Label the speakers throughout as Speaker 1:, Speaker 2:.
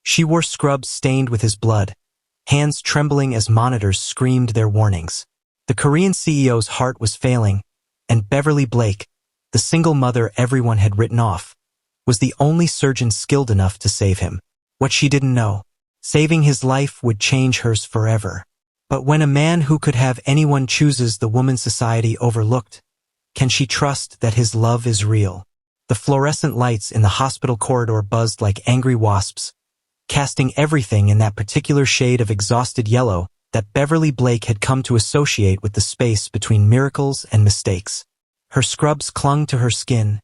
Speaker 1: She wore scrubs stained with his blood, hands trembling as monitors screamed their warnings. The Korean CEO's heart was failing, and Beverly Blake, the single mother everyone had written off, was the only surgeon skilled enough to save him. What she didn't know, saving his life would change hers forever. But when a man who could have anyone chooses the woman society overlooked, can she trust that his love is real? The fluorescent lights in the hospital corridor buzzed like angry wasps, casting everything in that particular shade of exhausted yellow that Beverly Blake had come to associate with the space between miracles and mistakes. Her scrubs clung to her skin,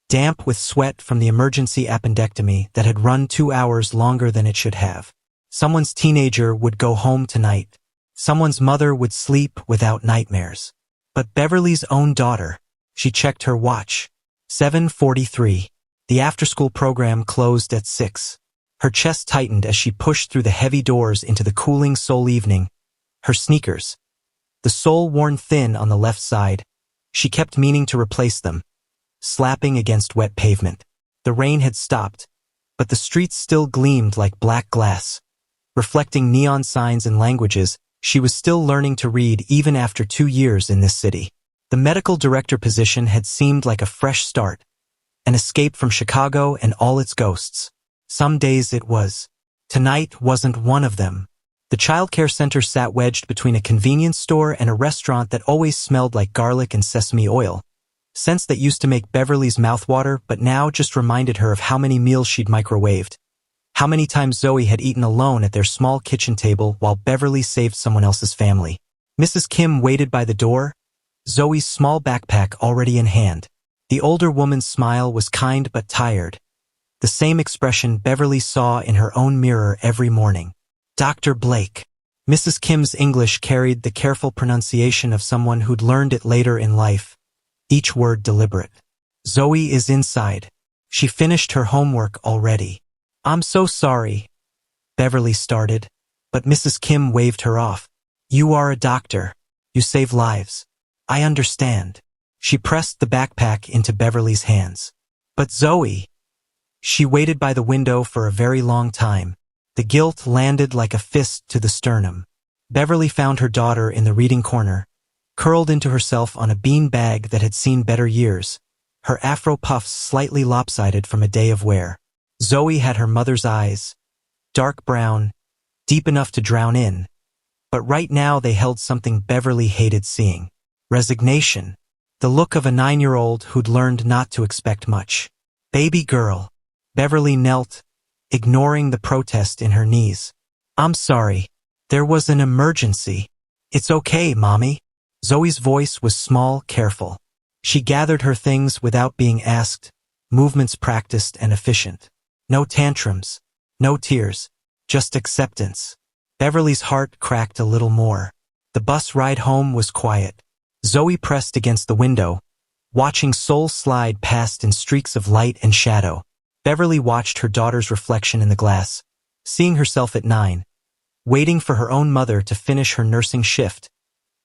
Speaker 1: damp with sweat from the emergency appendectomy that had run 2 hours longer than it should have. Someone's teenager would go home tonight. Someone's mother would sleep without nightmares. But Beverly's own daughter, she checked her watch. 7:43. The after-school program closed at 6. Her chest tightened as she pushed through the heavy doors into the cooling Seoul evening. Her sneakers, the sole worn thin on the left side, she kept meaning to replace them, slapping against wet pavement. The rain had stopped, but the streets still gleamed like black glass. Reflecting neon signs and languages, she was still learning to read even after 2 years in this city. The medical director position had seemed like a fresh start, an escape from Chicago and all its ghosts. Some days it was. Tonight wasn't one of them. The childcare center sat wedged between a convenience store and a restaurant that always smelled like garlic and sesame oil. Scents that used to make Beverly's mouth water but now just reminded her of how many meals she'd microwaved. How many times Zoe had eaten alone at their small kitchen table while Beverly saved someone else's family. Mrs. Kim waited by the door, Zoe's small backpack already in hand. The older woman's smile was kind but tired, the same expression Beverly saw in her own mirror every morning. Dr. Blake. Mrs. Kim's English carried the careful pronunciation of someone who'd learned it later in life, each word deliberate. Zoe is inside. She finished her homework already. I'm so sorry, Beverly started, but Mrs. Kim waved her off. You are a doctor. You save lives. I understand. She pressed the backpack into Beverly's hands. But Zoe. She waited by the window for a very long time. The guilt landed like a fist to the sternum. Beverly found her daughter in the reading corner, curled into herself on a bean bag that had seen better years, her afro puffs slightly lopsided from a day of wear. Zoe had her mother's eyes, dark brown, deep enough to drown in, but right now they held something Beverly hated seeing. Resignation. The look of a 9-year-old who'd learned not to expect much. Baby girl. Beverly knelt, ignoring the protest in her knees. I'm sorry. There was an emergency. It's okay, Mommy. Zoe's voice was small, careful. She gathered her things without being asked, movements practiced and efficient. No tantrums, no tears, just acceptance. Beverly's heart cracked a little more. The bus ride home was quiet. Zoe pressed against the window, watching Seoul slide past in streaks of light and shadow. Beverly watched her daughter's reflection in the glass, seeing herself at 9, waiting for her own mother to finish her nursing shift,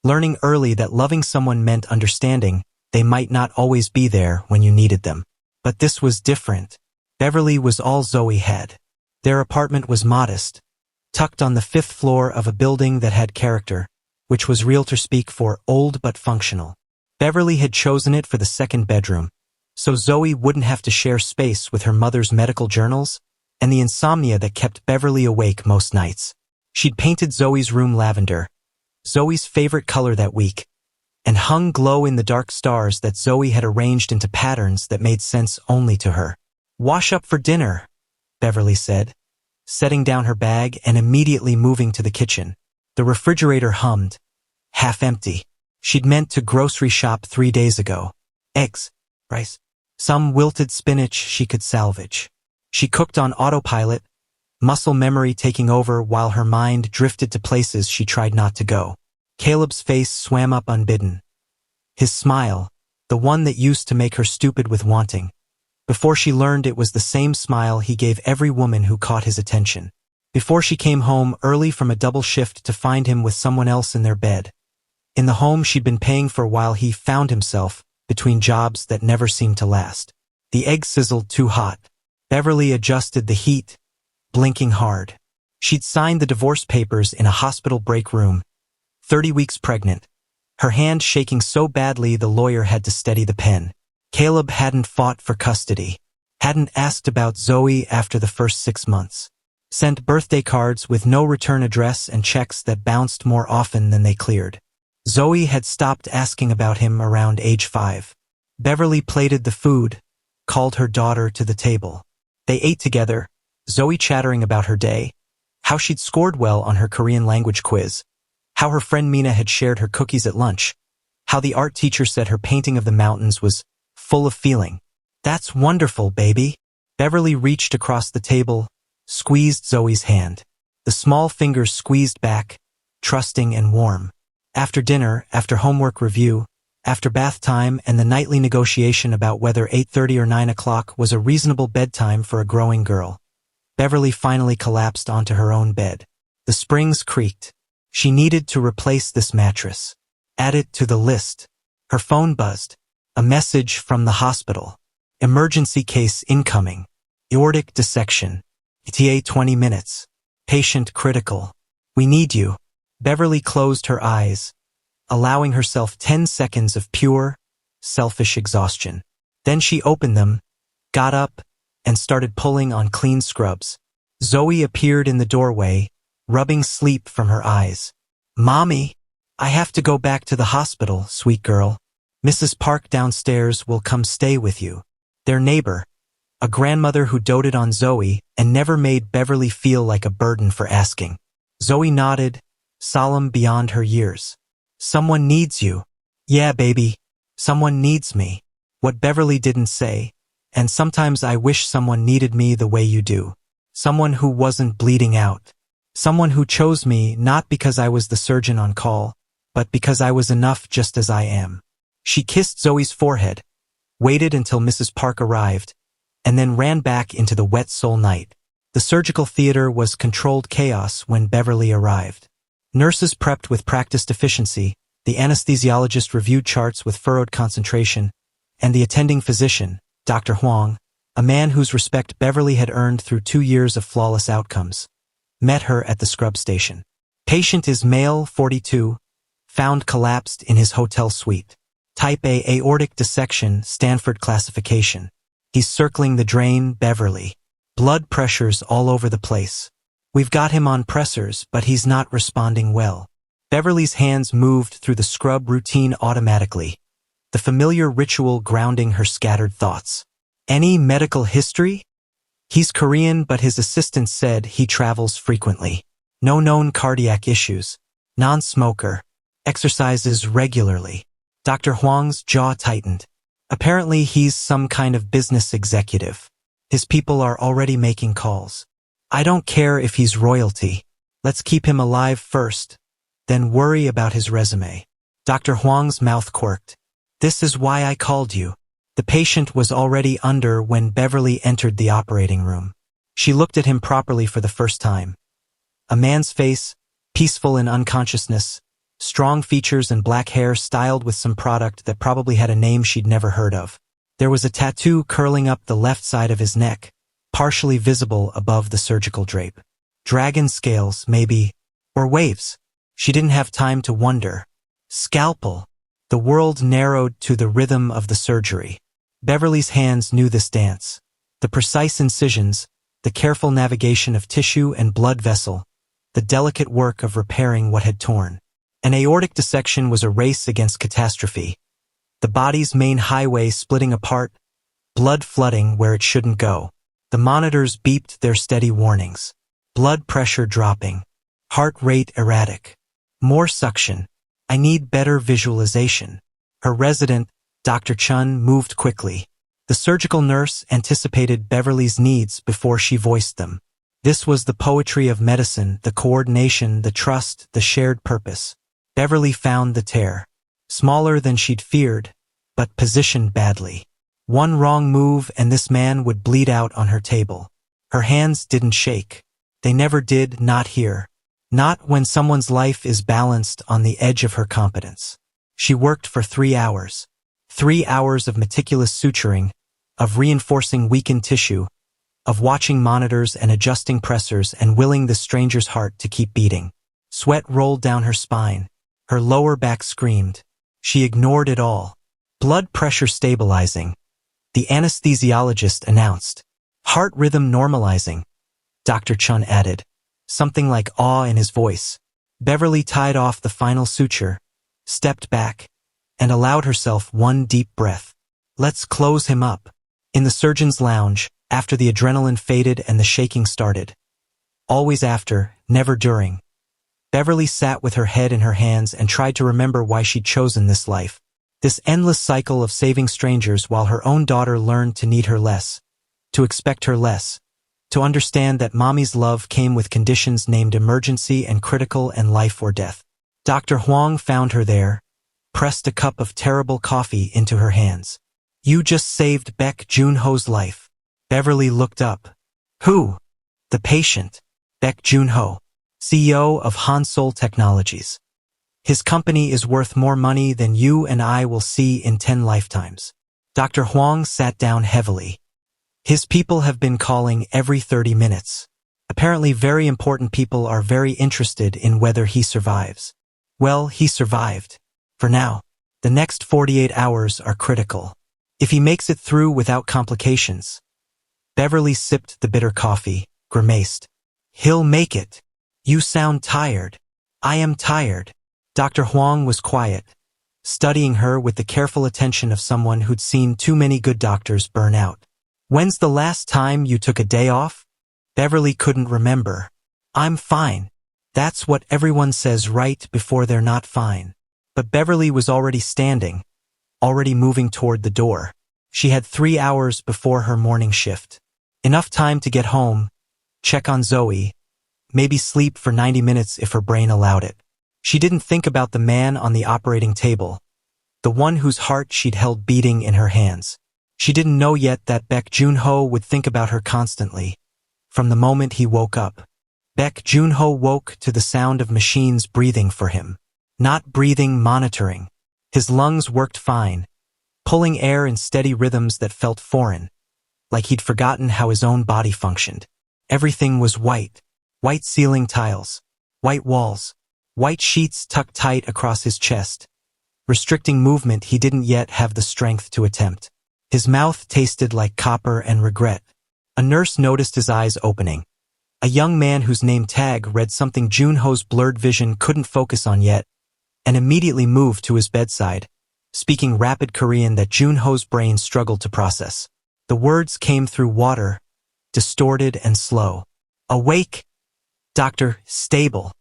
Speaker 1: learning early that loving someone meant understanding they might not always be there when you needed them. But this was different. Beverly was all Zoe had. Their apartment was modest, tucked on the 5th floor of a building that had character, which was realtor speak for old but functional. Beverly had chosen it for the 2nd bedroom, so Zoe wouldn't have to share space with her mother's medical journals and the insomnia that kept Beverly awake most nights. She'd painted Zoe's room lavender, Zoe's favorite color that week, and hung glow-in-the-dark stars that Zoe had arranged into patterns that made sense only to her. Wash up for dinner, Beverly said, setting down her bag and immediately moving to the kitchen. The refrigerator hummed, half empty. She'd meant to grocery shop 3 days ago. Eggs, rice, some wilted spinach she could salvage. She cooked on autopilot, muscle memory taking over while her mind drifted to places she tried not to go. Caleb's face swam up unbidden. His smile, the one that used to make her stupid with wanting, before she learned it was the same smile he gave every woman who caught his attention. Before she came home early from a double shift to find him with someone else in their bed. In the home she'd been paying for while he found himself between jobs that never seemed to last. The egg sizzled too hot. Beverly adjusted the heat, blinking hard. She'd signed the divorce papers in a hospital break room, 30 weeks pregnant, her hand shaking so badly the lawyer had to steady the pen. Caleb hadn't fought for custody, hadn't asked about Zoe after the first 6 months, sent birthday cards with no return address and checks that bounced more often than they cleared. Zoe had stopped asking about him around age 5. Beverly plated the food, called her daughter to the table. They ate together, Zoe chattering about her day, how she'd scored well on her Korean language quiz, how her friend Mina had shared her cookies at lunch, how the art teacher said her painting of the mountains was full of feeling. "That's wonderful, baby." Beverly reached across the table, squeezed Zoe's hand. The small fingers squeezed back, trusting and warm. After dinner, after homework review, after bath time and the nightly negotiation about whether 8:30 or 9 o'clock was a reasonable bedtime for a growing girl, Beverly finally collapsed onto her own bed. The springs creaked. She needed to replace this mattress. Add it to the list. Her phone buzzed. A message from the hospital. Emergency case incoming. Aortic dissection. ETA 20 minutes. Patient critical. We need you. Beverly closed her eyes, allowing herself 10 seconds of pure, selfish exhaustion. Then she opened them, got up, and started pulling on clean scrubs. Zoe appeared in the doorway, rubbing sleep from her eyes. "Mommy, I have to go back to the hospital, sweet girl. Mrs. Park downstairs will come stay with you." Their neighbor, a grandmother who doted on Zoe and never made Beverly feel like a burden for asking. Zoe nodded, solemn beyond her years. "Someone needs you." "Yeah, baby. Someone needs me." What Beverly didn't say, "And sometimes I wish someone needed me the way you do. Someone who wasn't bleeding out. Someone who chose me not because I was the surgeon on call, but because I was enough just as I am." She kissed Zoe's forehead, waited until Mrs. Park arrived, and then ran back into the wet Seoul night. The surgical theater was controlled chaos when Beverly arrived. Nurses prepped with practiced efficiency, the anesthesiologist reviewed charts with furrowed concentration, and the attending physician, Dr. Huang, a man whose respect Beverly had earned through 2 years of flawless outcomes, met her at the scrub station. Patient is male, 42, found collapsed in his hotel suite. Type A aortic dissection, Stanford classification. He's circling the drain, Beverly. Blood pressures all over the place. We've got him on pressors, but he's not responding well. Beverly's hands moved through the scrub routine automatically, the familiar ritual grounding her scattered thoughts. Any medical history? He's Korean, but his assistant said he travels frequently. No known cardiac issues. Non-smoker. Exercises regularly. Dr. Huang's jaw tightened. Apparently he's some kind of business executive. His people are already making calls. I don't care if he's royalty. Let's keep him alive first, then worry about his resume. Dr. Huang's mouth quirked. This is why I called you. The patient was already under when Beverly entered the operating room. She looked at him properly for the first time. A man's face, peaceful in unconsciousness, strong features and black hair styled with some product that probably had a name she'd never heard of. There was a tattoo curling up the left side of his neck, partially visible above the surgical drape. Dragon scales, maybe, or waves. She didn't have time to wonder. Scalpel. The world narrowed to the rhythm of the surgery. Beverly's hands knew this dance. The precise incisions, the careful navigation of tissue and blood vessel, the delicate work of repairing what had torn. An aortic dissection was a race against catastrophe. The body's main highway splitting apart, blood flooding where it shouldn't go. The monitors beeped their steady warnings. Blood pressure dropping. Heart rate erratic. More suction. I need better visualization. Her resident, Dr. Chun, moved quickly. The surgical nurse anticipated Beverly's needs before she voiced them. This was the poetry of medicine, the coordination, the trust, the shared purpose. Beverly found the tear. Smaller than she'd feared, but positioned badly. One wrong move and this man would bleed out on her table. Her hands didn't shake. They never did, not here. Not when someone's life is balanced on the edge of her competence. She worked for 3 hours. 3 hours of meticulous suturing, of reinforcing weakened tissue, of watching monitors and adjusting pressors and willing the stranger's heart to keep beating. Sweat rolled down her spine. Her lower back screamed. She ignored it all. Blood pressure stabilizing. The anesthesiologist announced. Heart rhythm normalizing. Dr. Chun added, something like awe in his voice. Beverly tied off the final suture, stepped back, and allowed herself one deep breath. Let's close him up. In the surgeon's lounge, after the adrenaline faded and the shaking started. Always after, never during. Beverly sat with her head in her hands and tried to remember why she'd chosen this life. This endless cycle of saving strangers while her own daughter learned to need her less, to expect her less, to understand that mommy's love came with conditions named emergency and critical and life or death. Dr. Huang found her there, pressed a cup of terrible coffee into her hands. You just saved Baek Jun-Ho's life. Beverly looked up. Who? The patient. Baek Jun-Ho, CEO of Seoul Technologies. His company is worth more money than you and I will see in 10 lifetimes. Dr. Huang sat down heavily. His people have been calling every 30 minutes. Apparently very important people are very interested in whether he survives. Well, he survived. For now. The next 48 hours are critical. If he makes it through without complications. Beverly sipped the bitter coffee, grimaced. He'll make it. You sound tired. I am tired. Dr. Huang was quiet, studying her with the careful attention of someone who'd seen too many good doctors burn out. When's the last time you took a day off? Beverly couldn't remember. I'm fine. That's what everyone says right before they're not fine. But Beverly was already standing, already moving toward the door. She had 3 hours before her morning shift. Enough time to get home, check on Zoe, maybe sleep for 90 minutes if her brain allowed it. She didn't think about the man on the operating table, the one whose heart she'd held beating in her hands. She didn't know yet that Baek Jun-Ho would think about her constantly, from the moment he woke up. Baek Jun-Ho woke to the sound of machines breathing for him. Not breathing, monitoring. His lungs worked fine, pulling air in steady rhythms that felt foreign, like he'd forgotten how his own body functioned. Everything was white. White ceiling tiles, white walls, white sheets tucked tight across his chest, restricting movement he didn't yet have the strength to attempt. His mouth tasted like copper and regret. A nurse noticed his eyes opening. A young man whose name tag read something Jun-Ho's blurred vision couldn't focus on yet, and immediately moved to his bedside, speaking rapid Korean that Jun-Ho's brain struggled to process. The words came through water, distorted and slow. Awake! Doctor, stable.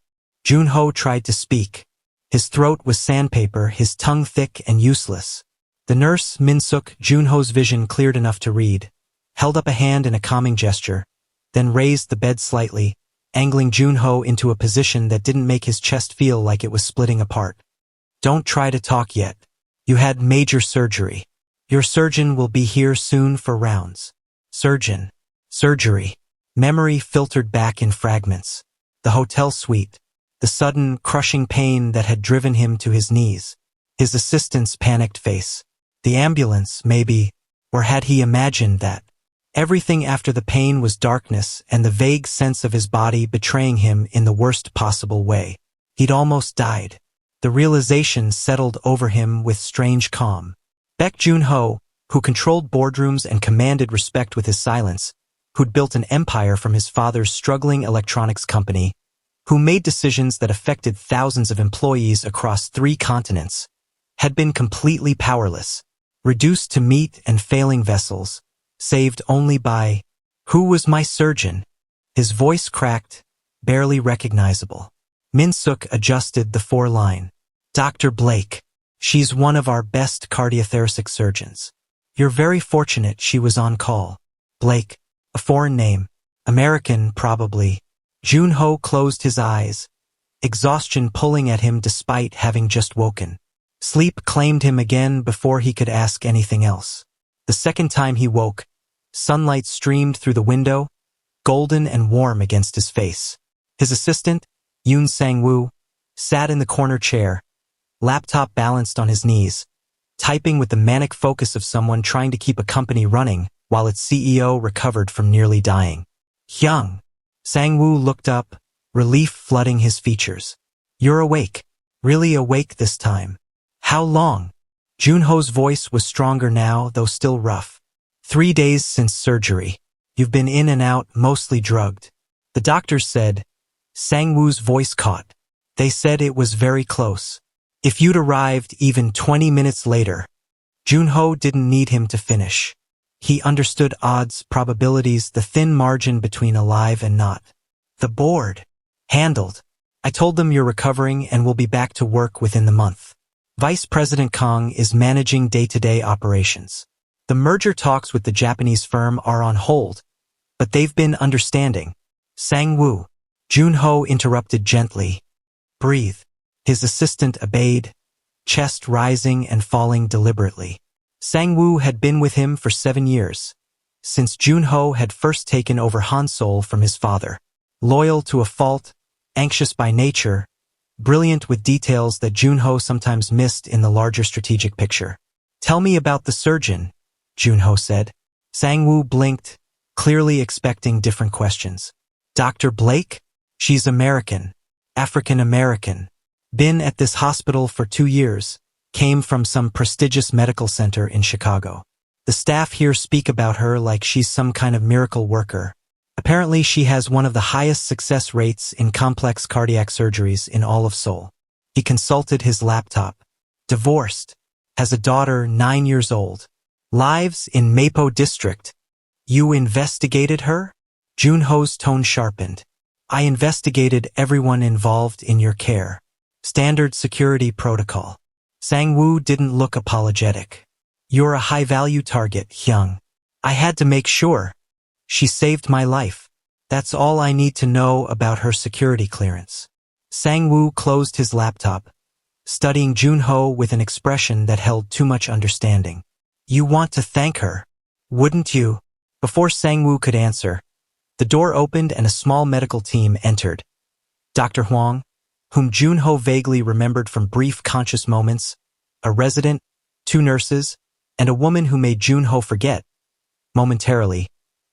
Speaker 1: Jun-Ho tried to speak. His throat was sandpaper, his tongue thick and useless. The nurse, Min-suk, Jun-Ho's vision cleared enough to read, held up a hand in a calming gesture, then raised the bed slightly, angling Jun-Ho into a position that didn't make his chest feel like it was splitting apart. Don't try to talk yet. You had major surgery. Your surgeon will be here soon for rounds. Surgeon. Surgery. Memory filtered back in fragments. The hotel suite. The sudden, crushing pain that had driven him to his knees. His assistant's panicked face. The ambulance, maybe, or had he imagined that? Everything after the pain was darkness and the vague sense of his body betraying him in the worst possible way. He'd almost died. The realization settled over him with strange calm. Baek Jun-Ho, who controlled boardrooms and commanded respect with his silence, who'd built an empire from his father's struggling electronics company, who made decisions that affected thousands of employees across 3 continents, had been completely powerless, reduced to meat and failing vessels, saved only by, who was my surgeon? His voice cracked, barely recognizable. Min-suk adjusted the 4-line. Dr. Blake. She's one of our best cardiothoracic surgeons. You're very fortunate she was on call. Blake. A foreign name. American, probably. Jun-Ho closed his eyes, exhaustion pulling at him despite having just woken. Sleep claimed him again before he could ask anything else. The second time he woke, sunlight streamed through the window, golden and warm against his face. His assistant, Yoon Sang-woo, sat in the corner chair, laptop balanced on his knees, typing with the manic focus of someone trying to keep a company running while its CEO recovered from nearly dying. Hyung. Sang-woo looked up, relief flooding his features. You're awake. Really awake this time. How long? Jun-Ho's voice was stronger now, though still rough. 3 days since surgery. You've been in and out, mostly drugged. The doctors said. Sang-woo's voice caught. They said it was very close. If you'd arrived even 20 minutes later. Jun-Ho didn't need him to finish. He understood odds, probabilities, the thin margin between alive and not. The board. Handled. I told them you're recovering and will be back to work within the month. Vice President Kang is managing day-to-day operations. The merger talks with the Japanese firm are on hold, but they've been understanding. Sang-woo. Jun-Ho interrupted gently. Breathe. His assistant obeyed, chest rising and falling deliberately. Sang-woo had been with him for 7 years, since Jun-Ho had first taken over Seoul from his father. Loyal to a fault, anxious by nature, brilliant with details that Jun-Ho sometimes missed in the larger strategic picture. Tell me about the surgeon, Jun-Ho said. Sang-woo blinked, clearly expecting different questions. Dr. Blake? She's American. African-American. Been at this hospital for 2 years. Came from some prestigious medical center in Chicago. The staff here speak about her like she's some kind of miracle worker. Apparently she has one of the highest success rates in complex cardiac surgeries in all of Seoul. He consulted his laptop. Divorced. Has a daughter 9 years old. Lives in Mapo District. You investigated her? Jun-Ho's tone sharpened. I investigated everyone involved in your care. Standard security protocol. Sang-woo didn't look apologetic. You're a high-value target, Hyung. I had to make sure. She saved my life. That's all I need to know about her security clearance. Sang-woo closed his laptop, studying Jun-Ho with an expression that held too much understanding. You want to thank her, wouldn't you? Before Sang-woo could answer, the door opened and a small medical team entered. Dr. Huang, whom Jun-Ho vaguely remembered from brief conscious moments, a resident, 2 nurses, and a woman who made Jun-Ho forget, momentarily,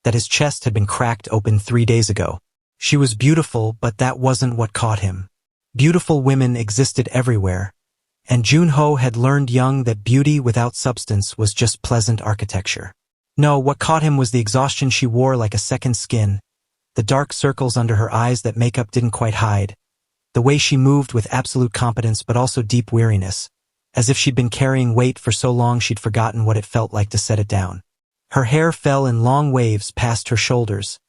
Speaker 1: that his chest had been cracked open 3 days ago. She was beautiful, but that wasn't what caught him. Beautiful women existed everywhere, and Jun-Ho had learned young that beauty without substance was just pleasant architecture. No, what caught him was the exhaustion she wore like a second skin, the dark circles under her eyes that makeup didn't quite hide, the way she moved with absolute competence but also deep weariness, as if she'd been carrying weight for so long she'd forgotten what it felt like to set it down. Her hair fell in long waves past her shoulders,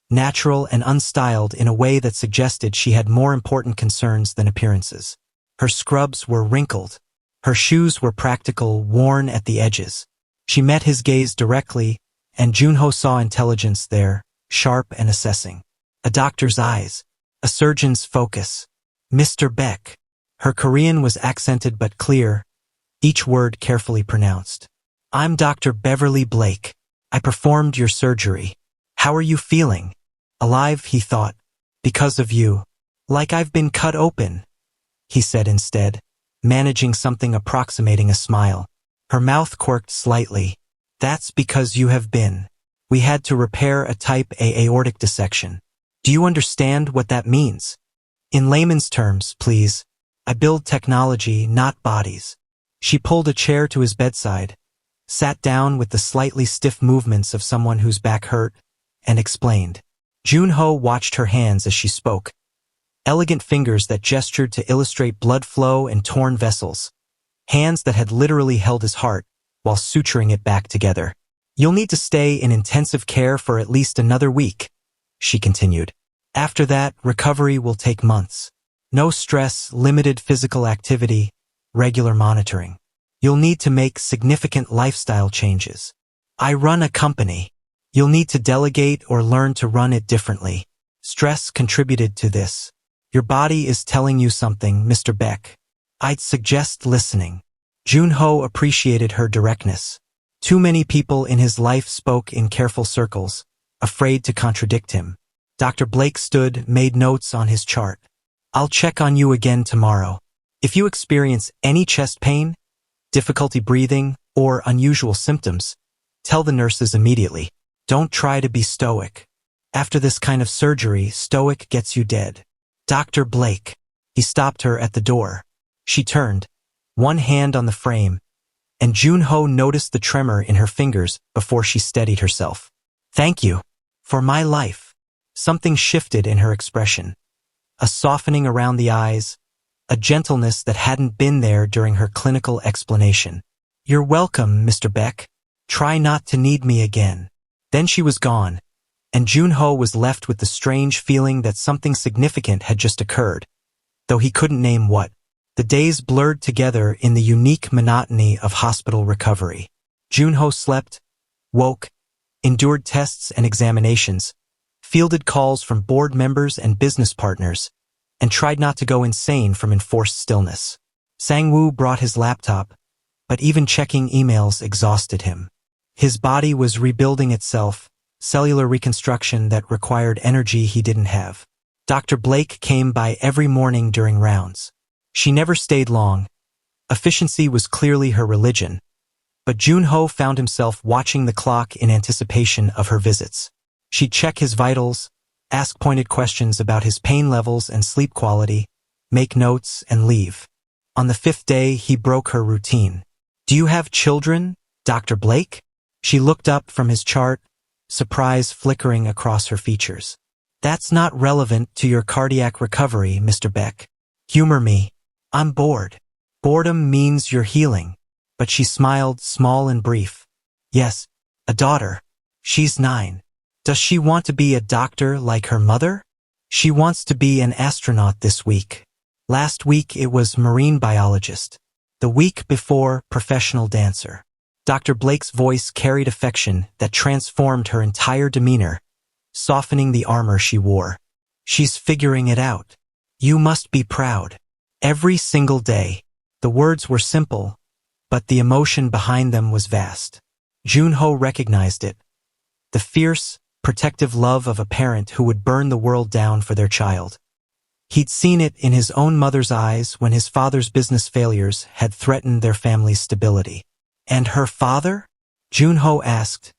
Speaker 1: natural and unstyled in a way that suggested she had more important concerns than appearances. Her scrubs were wrinkled. Her shoes were practical, worn at the edges. She met his gaze directly, and Jun-Ho saw intelligence there, sharp and assessing. A doctor's eyes. A surgeon's focus. Mr. Baek. Her Korean was accented but clear, each word carefully pronounced. I'm Dr. Beverly Blake. I performed your surgery. How are you feeling? Alive, he thought. Because of you. Like I've been cut open, he said instead, managing something approximating a smile. Her mouth quirked slightly. That's because you have been. We had to repair a type A aortic dissection. Do you understand what that means? In layman's terms, please. I build technology, not bodies. She pulled a chair to his bedside, sat down with the slightly stiff movements of someone whose back hurt, and explained. Jun-Ho watched her hands as she spoke. Elegant fingers that gestured to illustrate blood flow and torn vessels. Hands that had literally held his heart, while suturing it back together. You'll need to stay in intensive care for at least another week, she continued. After that, recovery will take months. No stress, limited physical activity, regular monitoring. You'll need to make significant lifestyle changes. I run a company. You'll need to delegate or learn to run it differently. Stress contributed to this. Your body is telling you something, Mr. Baek. I'd suggest listening. Jun-Ho appreciated her directness. Too many people in his life spoke in careful circles, afraid to contradict him. Dr. Blake stood, made notes on his chart. I'll check on you again tomorrow. If you experience any chest pain, difficulty breathing, or unusual symptoms, Tell the nurses immediately. Don't try to be stoic. After this kind of surgery, stoic gets you dead. Dr. Blake. He stopped her at the door. She turned, one hand on the frame, and Jun-Ho noticed the tremor in her fingers before she steadied herself. Thank you. For my life. Something shifted in her expression. A softening around the eyes, a gentleness that hadn't been there during her clinical explanation. You're welcome, Mr. Baek. Try not to need me again. Then she was gone, and Jun-Ho was left with the strange feeling that something significant had just occurred, though he couldn't name what. The days blurred together in the unique monotony of hospital recovery. Jun-Ho slept, woke, endured tests and examinations, fielded calls from board members and business partners, and tried not to go insane from enforced stillness. Sang-woo brought his laptop, but even checking emails exhausted him. His body was rebuilding itself, cellular reconstruction that required energy he didn't have. Dr. Blake came by every morning during rounds. She never stayed long. Efficiency was clearly her religion, but Jun-Ho found himself watching the clock in anticipation of her visits. She'd check his vitals, ask pointed questions about his pain levels and sleep quality, make notes, and leave. On the 5th day, he broke her routine. Do you have children, Dr. Blake? She looked up from his chart, surprise flickering across her features. That's not relevant to your cardiac recovery, Mr. Baek. Humor me. I'm bored. Boredom means you're healing. But she smiled, small and brief. Yes, a daughter. She's 9. Does she want to be a doctor like her mother? She wants to be an astronaut this week. Last week it was marine biologist. The week before, professional dancer. Dr. Blake's voice carried affection that transformed her entire demeanor, softening the armor she wore. She's figuring it out. You must be proud. Every single day. The words were simple, but the emotion behind them was vast. Jun-Ho recognized it. The fierce, protective love of a parent who would burn the world down for their child. He'd seen it in his own mother's eyes when his father's business failures had threatened their family's stability. And her father? Jun-Ho asked,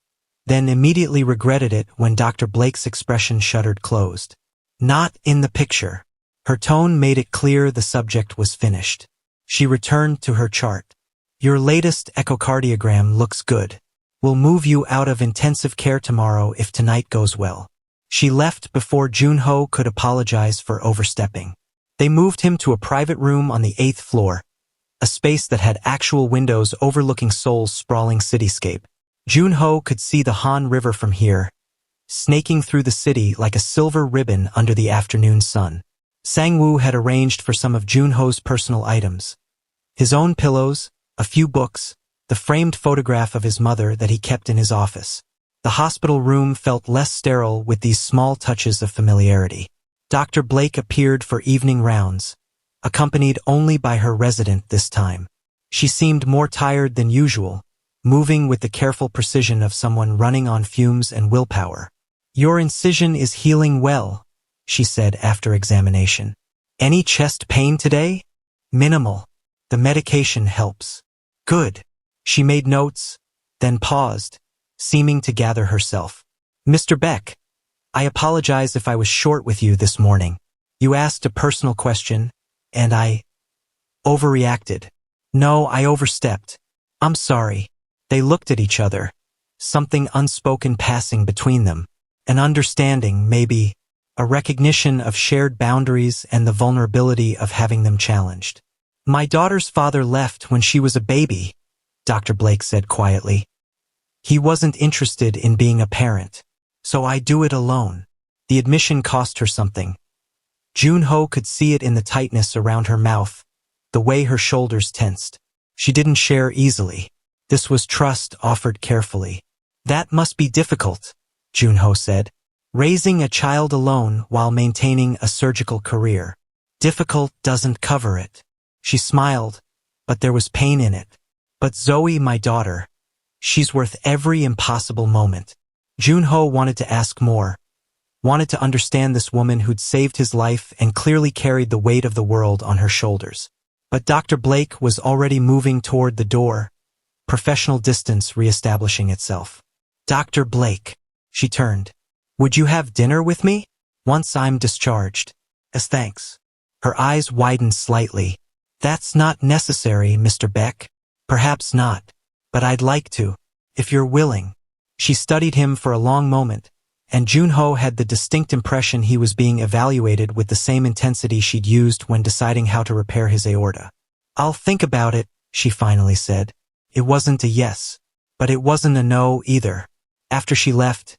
Speaker 1: then immediately regretted it when Dr. Blake's expression shuttered closed. Not in the picture. Her tone made it clear the subject was finished. She returned to her chart. Your latest echocardiogram looks good. We'll move you out of intensive care tomorrow if tonight goes well. She left before Jun-Ho could apologize for overstepping. They moved him to a private room on the 8th floor, a space that had actual windows overlooking Seoul's sprawling cityscape. Jun-Ho could see the Han River from here, snaking through the city like a silver ribbon under the afternoon sun. Sang-woo had arranged for some of Jun-Ho's personal items. His own pillows, a few books, the framed photograph of his mother that he kept in his office. The hospital room felt less sterile with these small touches of familiarity. Dr. Blake appeared for evening rounds, accompanied only by her resident this time. She seemed more tired than usual, moving with the careful precision of someone running on fumes and willpower. Your incision is healing well, she said after examination. Any chest pain today? Minimal. The medication helps. Good. She made notes, then paused, seeming to gather herself. Mr. Baek, I apologize if I was short with you this morning. You asked a personal question, and I overreacted. No, I overstepped. I'm sorry. They looked at each other, something unspoken passing between them. An understanding, maybe, a recognition of shared boundaries and the vulnerability of having them challenged. My daughter's father left when she was a baby, Dr. Blake said quietly. He wasn't interested in being a parent, so I do it alone. The admission cost her something. Jun-Ho could see it in the tightness around her mouth, the way her shoulders tensed. She didn't share easily. This was trust offered carefully. That must be difficult, Jun-Ho said. Raising a child alone while maintaining a surgical career. Difficult doesn't cover it. She smiled, but there was pain in it. But Zoe, my daughter, she's worth every impossible moment. Jun-Ho wanted to ask more, wanted to understand this woman who'd saved his life and clearly carried the weight of the world on her shoulders. But Dr. Blake was already moving toward the door, professional distance reestablishing itself. Dr. Blake. She turned. Would you have dinner with me? Once I'm discharged. As thanks. Her eyes widened slightly. That's not necessary, Mr. Baek. Perhaps not. But I'd like to. If you're willing. She studied him for a long moment, and Jun-Ho had the distinct impression he was being evaluated with the same intensity she'd used when deciding how to repair his aorta. I'll think about it, she finally said. It wasn't a yes, but it wasn't a no either. After she left,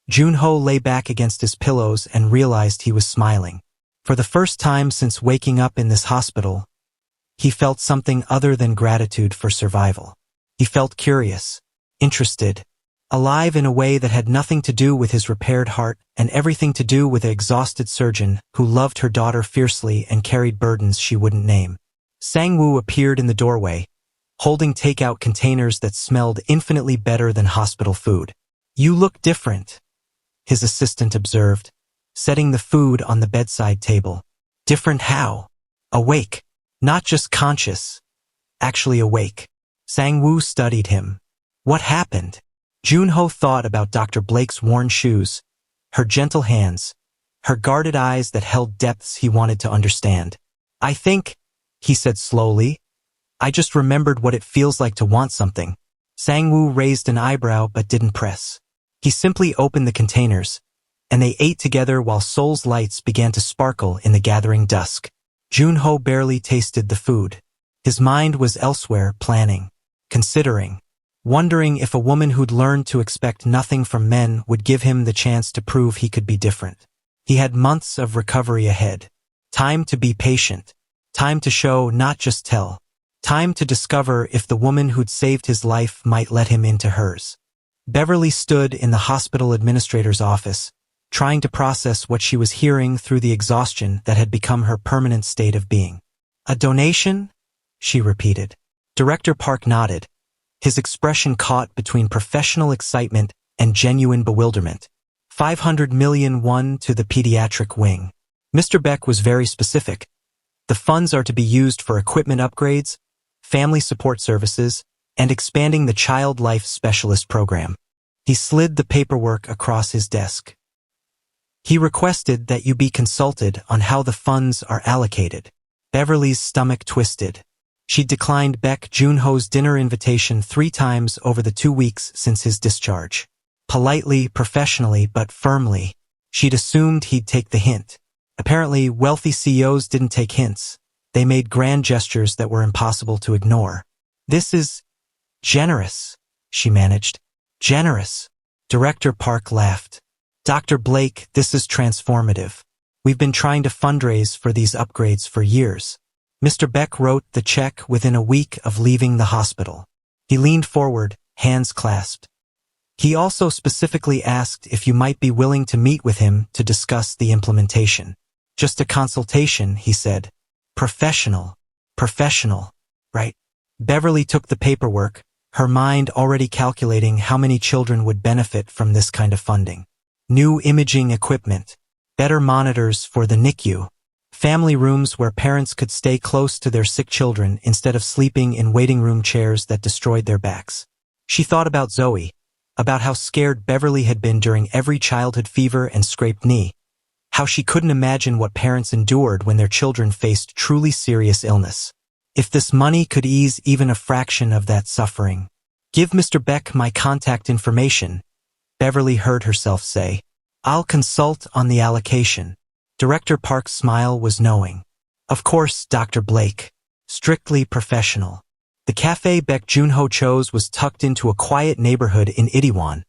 Speaker 1: Jun-Ho lay back against his pillows and realized he was smiling. For the first time since waking up in this hospital, he felt something other than gratitude for survival. He felt curious, interested, alive in a way that had nothing to do with his repaired heart and everything to do with an exhausted surgeon who loved her daughter fiercely and carried burdens she wouldn't name. Sang-woo appeared in the doorway, holding takeout containers that smelled infinitely better than hospital food. You look different, his assistant observed, setting the food on the bedside table. Different how? Awake. Not just conscious. Actually awake. Sang-woo studied him. What happened? Jun-Ho thought about Dr. Blake's worn shoes, her gentle hands, her guarded eyes that held depths he wanted to understand. I think, he said slowly, I just remembered what it feels like to want something. Sang-woo raised an eyebrow but didn't press. He simply opened the containers, and they ate together while Seoul's lights began to sparkle in the gathering dusk. Jun-Ho barely tasted the food. His mind was elsewhere, planning, considering, wondering if a woman who'd learned to expect nothing from men would give him the chance to prove he could be different. He had months of recovery ahead. Time to be patient. Time to show, not just tell. Time to discover if the woman who'd saved his life might let him into hers. Beverly stood in the hospital administrator's office, trying to process what she was hearing through the exhaustion that had become her permanent state of being. A donation? She repeated. Director Park nodded, his expression caught between professional excitement and genuine bewilderment. 500 million won to the pediatric wing. Mr. Baek was very specific. The funds are to be used for equipment upgrades, family support services, and expanding the Child Life Specialist program. He slid the paperwork across his desk. He requested that you be consulted on how the funds are allocated. Beverly's stomach twisted. She declined Baek Jun-Ho's dinner invitation 3 times over the 2 weeks since his discharge. Politely, professionally, but firmly. She'd assumed he'd take the hint. Apparently, wealthy CEOs didn't take hints. They made grand gestures that were impossible to ignore. This is generous, she managed. Generous. Director Park laughed. Dr. Blake, this is transformative. We've been trying to fundraise for these upgrades for years. Mr. Baek wrote the check within a week of leaving the hospital. He leaned forward, hands clasped. He also specifically asked if you might be willing to meet with him to discuss the implementation. Just a consultation, he said. Professional, right? Beverly took the paperwork, her mind already calculating how many children would benefit from this kind of funding. New imaging equipment, better monitors for the NICU, family rooms where parents could stay close to their sick children instead of sleeping in waiting room chairs that destroyed their backs. She thought about Zoe, about how scared Beverly had been during every childhood fever and scraped knee, how she couldn't imagine what parents endured when their children faced truly serious illness. If this money could ease even a fraction of that suffering. Give Mr. Baek my contact information, Beverly heard herself say. I'll consult on the allocation. Director Park's smile was knowing. Of course, Dr. Blake. Strictly professional. The cafe Baek Jun-Ho chose was tucked into a quiet neighborhood in Itaewon,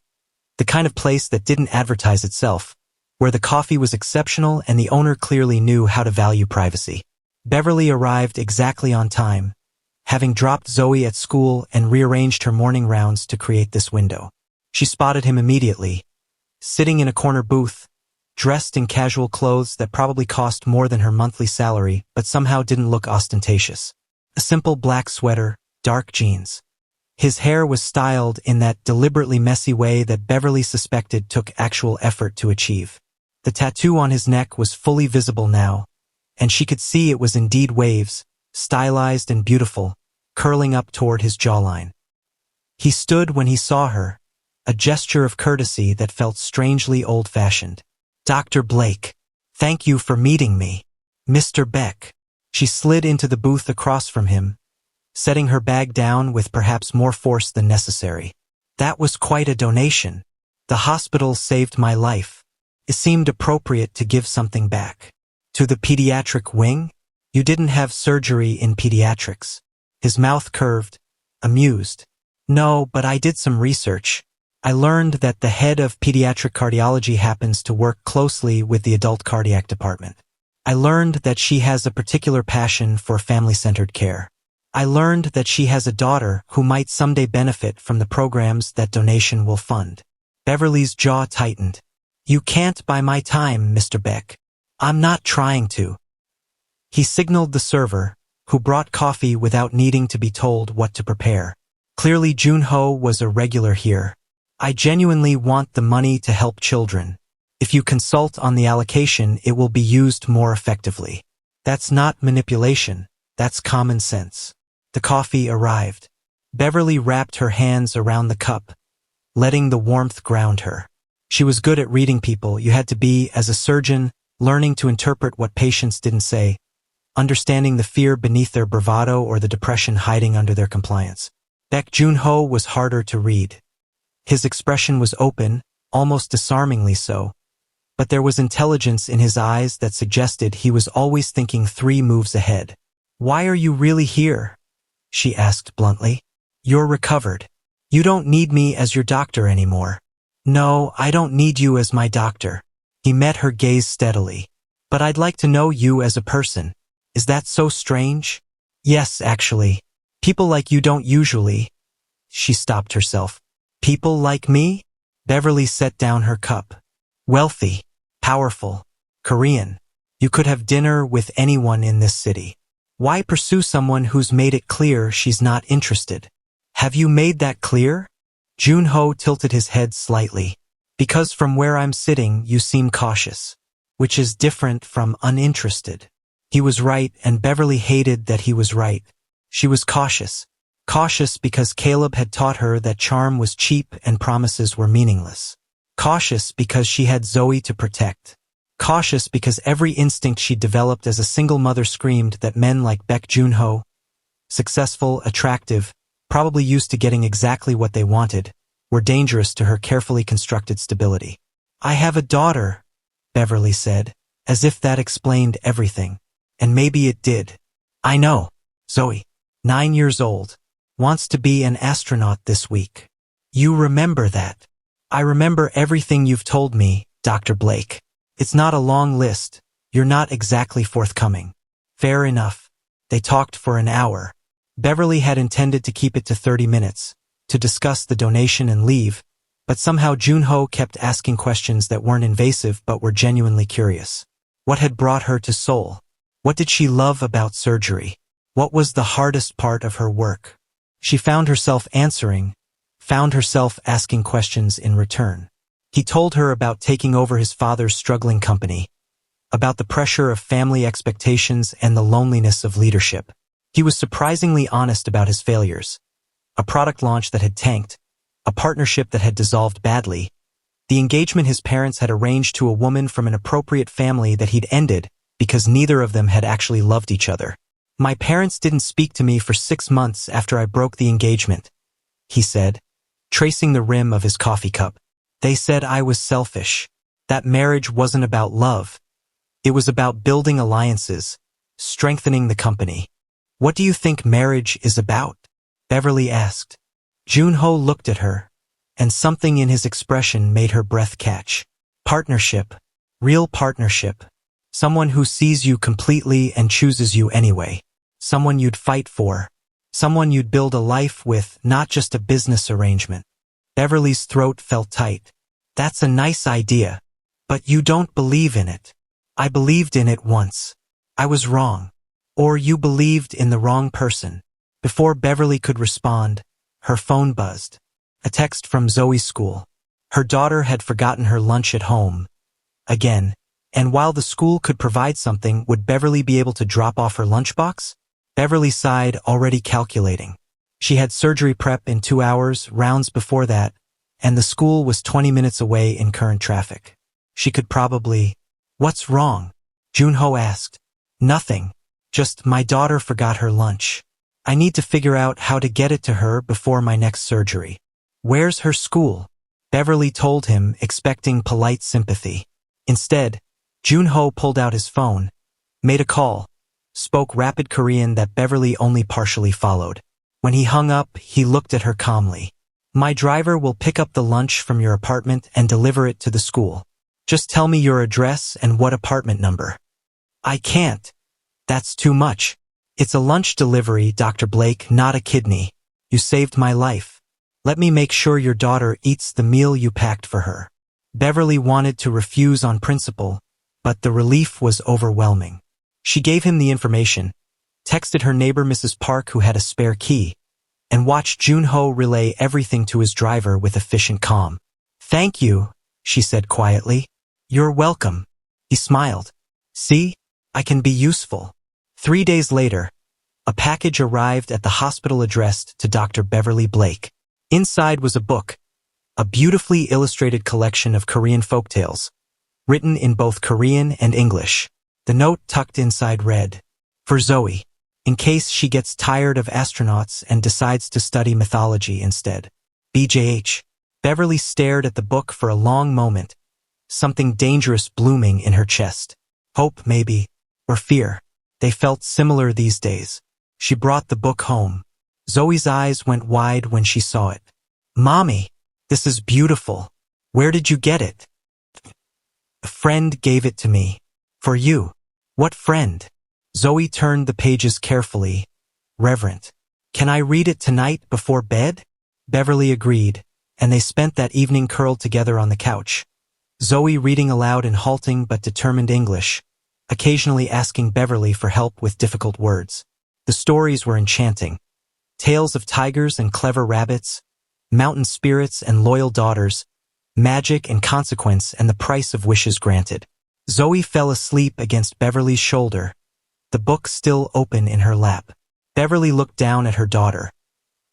Speaker 1: the kind of place that didn't advertise itself, where the coffee was exceptional and the owner clearly knew how to value privacy. Beverly arrived exactly on time, having dropped Zoe at school and rearranged her morning rounds to create this window. She spotted him immediately, sitting in a corner booth, dressed in casual clothes that probably cost more than her monthly salary but somehow didn't look ostentatious. A simple black sweater, dark jeans. His hair was styled in that deliberately messy way that Beverly suspected took actual effort to achieve. The tattoo on his neck was fully visible now, and she could see it was indeed waves, stylized and beautiful, curling up toward his jawline. He stood when he saw her, a gesture of courtesy that felt strangely old-fashioned. Dr. Blake, thank you for meeting me. Mr. Beck. She slid into the booth across from him, setting her bag down with perhaps more force than necessary. That was quite a donation. The hospital saved my life. It seemed appropriate to give something back. To the pediatric wing? You didn't have surgery in pediatrics. His mouth curved, amused. No, but I did some research. I learned that the head of pediatric cardiology happens to work closely with the adult cardiac department. I learned that she has a particular passion for family-centered care. I learned that she has a daughter who might someday benefit from the programs that donation will fund. Beverly's jaw tightened. You can't buy my time, Mr. Beck. I'm not trying to. He signaled the server, who brought coffee without needing to be told what to prepare. Clearly Jun-Ho was a regular here. I genuinely want the money to help children. If you consult on the allocation, it will be used more effectively. That's not manipulation, that's common sense. The coffee arrived. Beverly wrapped her hands around the cup, letting the warmth ground her. She was good at reading people. You had to be, as a surgeon, learning to interpret what patients didn't say, understanding the fear beneath their bravado or the depression hiding under their compliance. Baek Jun-Ho was harder to read. His expression was open, almost disarmingly so, but there was intelligence in his eyes that suggested he was always thinking 3 moves ahead. Why are you really here? She asked bluntly. You're recovered. You don't need me as your doctor anymore. No, I don't need you as my doctor. He met her gaze steadily. But I'd like to know you as a person. Is that so strange? Yes, actually. People like you don't usually. She stopped herself. People like me? Beverly set down her cup. Wealthy, powerful, Korean. You could have dinner with anyone in this city. Why pursue someone who's made it clear she's not interested? Have you made that clear? Jun-Ho tilted his head slightly. Because from where I'm sitting, you seem cautious, which is different from uninterested. He was right, and Beverly hated that he was right. She was cautious. Cautious because Caleb had taught her that charm was cheap and promises were meaningless. Cautious because she had Zoe to protect. Cautious because every instinct she'd developed as a single mother screamed that men like Baek Jun-Ho, successful, attractive, probably used to getting exactly what they wanted, were dangerous to her carefully constructed stability. I have a daughter, Beverly said, as if that explained everything. And maybe it did. I know. Zoe, 9 years old, wants to be an astronaut this week. You remember that. I remember everything you've told me, Dr. Blake. It's not a long list. You're not exactly forthcoming. Fair enough. They talked for an hour. Beverly had intended to keep it to 30 minutes, to discuss the donation and leave, but somehow Jun-Ho kept asking questions that weren't invasive but were genuinely curious. What had brought her to Seoul? What did she love about surgery? What was the hardest part of her work? She found herself answering, found herself asking questions in return. He told her about taking over his father's struggling company, about the pressure of family expectations and the loneliness of leadership. He was surprisingly honest about his failures. A product launch that had tanked, a partnership that had dissolved badly, the engagement his parents had arranged to a woman from an appropriate family that he'd ended because neither of them had actually loved each other. My parents didn't speak to me for 6 months after I broke the engagement, he said, tracing the rim of his coffee cup. They said I was selfish. That marriage wasn't about love. It was about building alliances, strengthening the company. What do you think marriage is about? Beverly asked. Jun-Ho looked at her, and something in his expression made her breath catch. Partnership. Real partnership. Someone who sees you completely and chooses you anyway. Someone you'd fight for. Someone you'd build a life with, not just a business arrangement. Beverly's throat felt tight. That's a nice idea, but you don't believe in it. I believed in it once. I was wrong. Or you believed in the wrong person. Before Beverly could respond, her phone buzzed. A text from Zoe's school. Her daughter had forgotten her lunch at home. Again. And while the school could provide something, would Beverly be able to drop off her lunchbox? Beverly sighed, already calculating. She had surgery prep in 2 hours, rounds before that, and the school was 20 minutes away in current traffic. She could probably... What's wrong? Jun-Ho asked. Nothing. Just my daughter forgot her lunch. I need to figure out how to get it to her before my next surgery. Where's her school? Beverly told him, expecting polite sympathy. Instead, Jun-Ho pulled out his phone, made a call, spoke rapid Korean that Beverly only partially followed. When he hung up, he looked at her calmly. My driver will pick up the lunch from your apartment and deliver it to the school. Just tell me your address and what apartment number. I can't. That's too much. It's a lunch delivery, Dr. Blake, not a kidney. You saved my life. Let me make sure your daughter eats the meal you packed for her. Beverly wanted to refuse on principle, but the relief was overwhelming. She gave him the information, texted her neighbor Mrs. Park who had a spare key, and watched Jun-Ho relay everything to his driver with efficient calm. Thank you, she said quietly. You're welcome. He smiled. See? I can be useful. 3 days later, a package arrived at the hospital addressed to Dr. Beverly Blake. Inside was a book, a beautifully illustrated collection of Korean folktales, written in both Korean and English. The note tucked inside read, For Zoe, in case she gets tired of astronauts and decides to study mythology instead. BJH. Beverly stared at the book for a long moment, something dangerous blooming in her chest. Hope, maybe, or fear. They felt similar these days. She brought the book home. Zoe's eyes went wide when she saw it. Mommy, this is beautiful. Where did you get it? A friend gave it to me. For you. What friend? Zoe turned the pages carefully, reverent. Can I read it tonight before bed? Beverly agreed, and they spent that evening curled together on the couch. Zoe reading aloud in halting but determined English, occasionally asking Beverly for help with difficult words. The stories were enchanting. Tales of tigers and clever rabbits, mountain spirits and loyal daughters, magic and consequence and the price of wishes granted. Zoe fell asleep against Beverly's shoulder, the book still open in her lap. Beverly looked down at her daughter,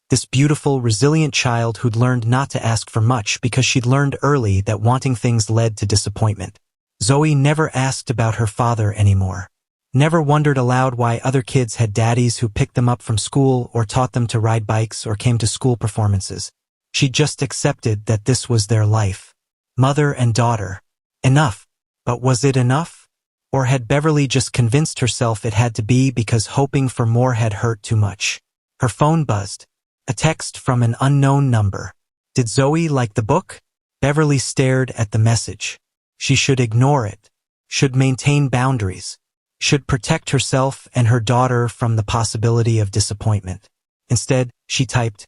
Speaker 1: this beautiful, resilient child who'd learned not to ask for much because she'd learned early that wanting things led to disappointment. Zoe never asked about her father anymore. Never wondered aloud why other kids had daddies who picked them up from school or taught them to ride bikes or came to school performances. She just accepted that this was their life. Mother and daughter. Enough. But was it enough? Or had Beverly just convinced herself it had to be because hoping for more had hurt too much? Her phone buzzed. A text from an unknown number. Did Zoe like the book? Beverly stared at the message. She should ignore it. Should maintain boundaries. Should protect herself and her daughter from the possibility of disappointment. Instead, she typed,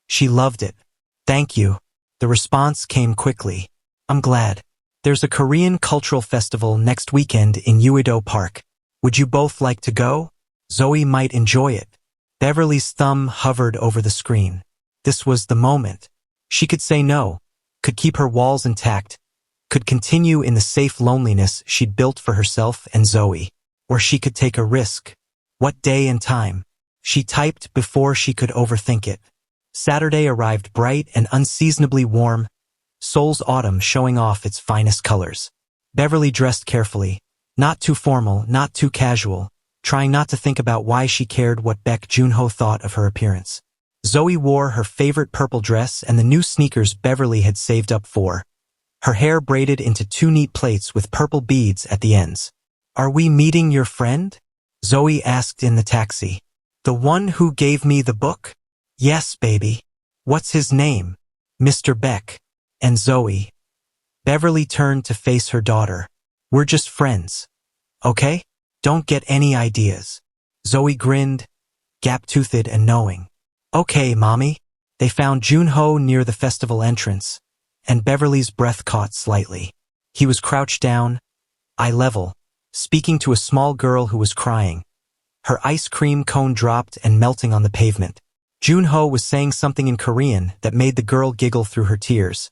Speaker 1: She loved it. Thank you. The response came quickly. I'm glad. There's a Korean cultural festival next weekend in Uido Park. Would you both like to go? Zoe might enjoy it. Beverly's thumb hovered over the screen. This was the moment. She could say no, could keep her walls intact, could continue in the safe loneliness she'd built for herself and Zoe. Or she could take a risk. What day and time? She typed before she could overthink it. Saturday arrived bright and unseasonably warm, Seoul's autumn showing off its finest colors. Beverly dressed carefully, not too formal, not too casual, trying not to think about why she cared what Baek Jun-Ho thought of her appearance. Zoe wore her favorite purple dress and the new sneakers Beverly had saved up for, her hair braided into 2 neat plaits with purple beads at the ends. Are we meeting your friend? Zoe asked in the taxi. The one who gave me the book? Yes, baby. What's his name? Mr. Baek. And Zoe. Beverly turned to face her daughter. We're just friends. Okay? Don't get any ideas. Zoe grinned, gap-toothed and knowing. Okay, Mommy. They found Jun-Ho near the festival entrance, and Beverly's breath caught slightly. He was crouched down, eye level, speaking to a small girl who was crying. Her ice cream cone dropped and melting on the pavement. Jun-Ho was saying something in Korean that made the girl giggle through her tears.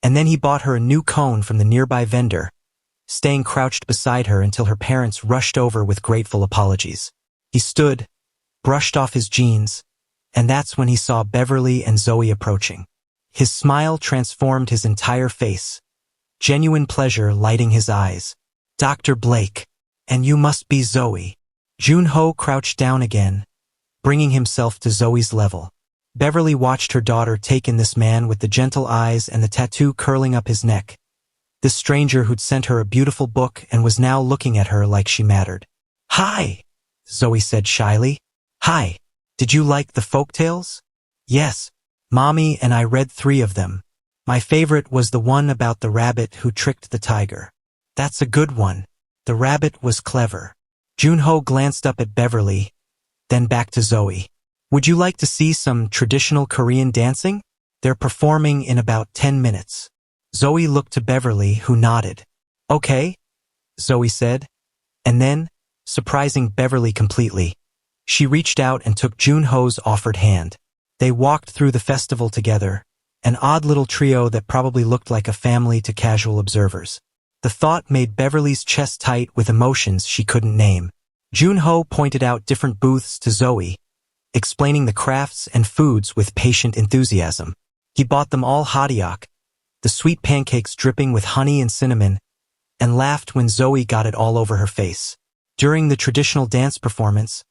Speaker 1: And then he bought her a new cone from the nearby vendor, staying crouched beside her until her parents rushed over with grateful apologies. He stood, brushed off his jeans, and that's when he saw Beverly and Zoe approaching. His smile transformed his entire face, genuine pleasure lighting his eyes. Dr. Blake, and you must be Zoe. Jun-Ho crouched down again, bringing himself to Zoe's level. Beverly watched her daughter take in this man with the gentle eyes and the tattoo curling up his neck. This stranger who'd sent her a beautiful book and was now looking at her like she mattered. "Hi," Zoe said shyly. "Hi. Did you like the folktales?" "Yes. Mommy and I read 3 of them. My favorite was the one about the rabbit who tricked the tiger." "That's a good one. The rabbit was clever." Jun-Ho glanced up at Beverly, then back to Zoe. "Would you like to see some traditional Korean dancing? They're performing in about 10 minutes. Zoe looked to Beverly, who nodded. "Okay," Zoe said, and then, surprising Beverly completely, she reached out and took Jun-Ho's offered hand. They walked through the festival together, an odd little trio that probably looked like a family to casual observers. The thought made Beverly's chest tight with emotions she couldn't name. Jun-Ho pointed out different booths to Zoe, explaining the crafts and foods with patient enthusiasm. He bought them all hotteok, the sweet pancakes dripping with honey and cinnamon, and laughed when Zoe got it all over her face. During the traditional dance performance,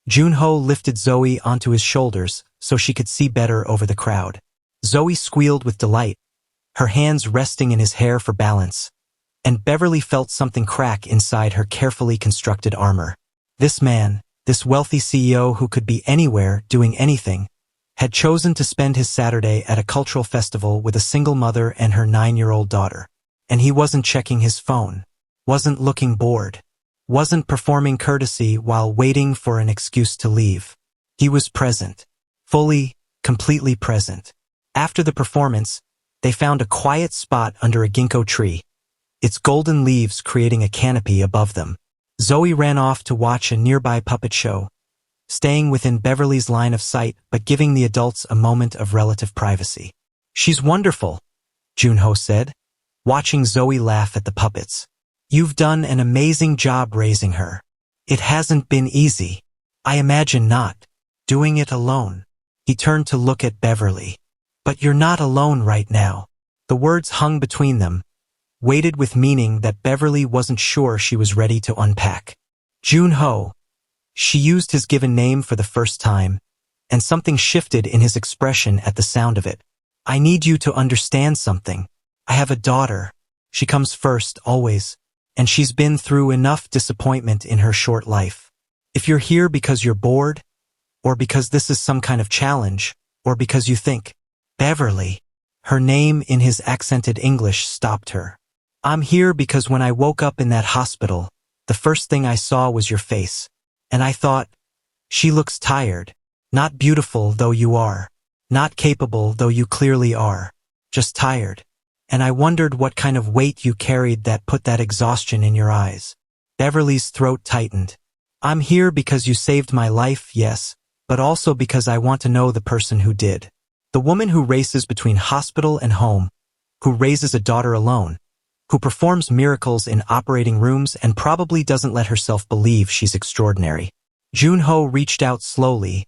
Speaker 1: Jun-Ho lifted Zoe onto his shoulders so she could see better over the crowd. Zoe squealed with delight, her hands resting in his hair for balance, and Beverly felt something crack inside her carefully constructed armor. This man, this wealthy CEO who could be anywhere doing anything, had chosen to spend his Saturday at a cultural festival with a single mother and her 9-year-old daughter. And he wasn't checking his phone, wasn't looking bored, wasn't performing courtesy while waiting for an excuse to leave. He was present, fully, completely present. After the performance, they found a quiet spot under a ginkgo tree, its golden leaves creating a canopy above them. Zoe ran off to watch a nearby puppet show, staying within Beverly's line of sight but giving the adults a moment of relative privacy. "She's wonderful," Jun-Ho said, watching Zoe laugh at the puppets. "You've done an amazing job raising her. It hasn't been easy. I imagine not. Doing it alone." He turned to look at Beverly. "But you're not alone right now." The words hung between them, weighted with meaning that Beverly wasn't sure she was ready to unpack. "Jun-Ho." She used his given name for the first time, and something shifted in his expression at the sound of it. "I need you to understand something. I have a daughter. She comes first, always, and she's been through enough disappointment in her short life. If you're here because you're bored, or because this is some kind of challenge, or because you think, Beverly," her name in his accented English stopped her. "I'm here because when I woke up in that hospital, the first thing I saw was your face. And I thought, she looks tired. Not beautiful though you are. Not capable though you clearly are. Just tired. And I wondered what kind of weight you carried that put that exhaustion in your eyes." Beverly's throat tightened. "I'm here because you saved my life, yes, but also because I want to know the person who did. The woman who races between hospital and home, who raises a daughter alone, who performs miracles in operating rooms and probably doesn't let herself believe she's extraordinary." Jun-Ho reached out slowly,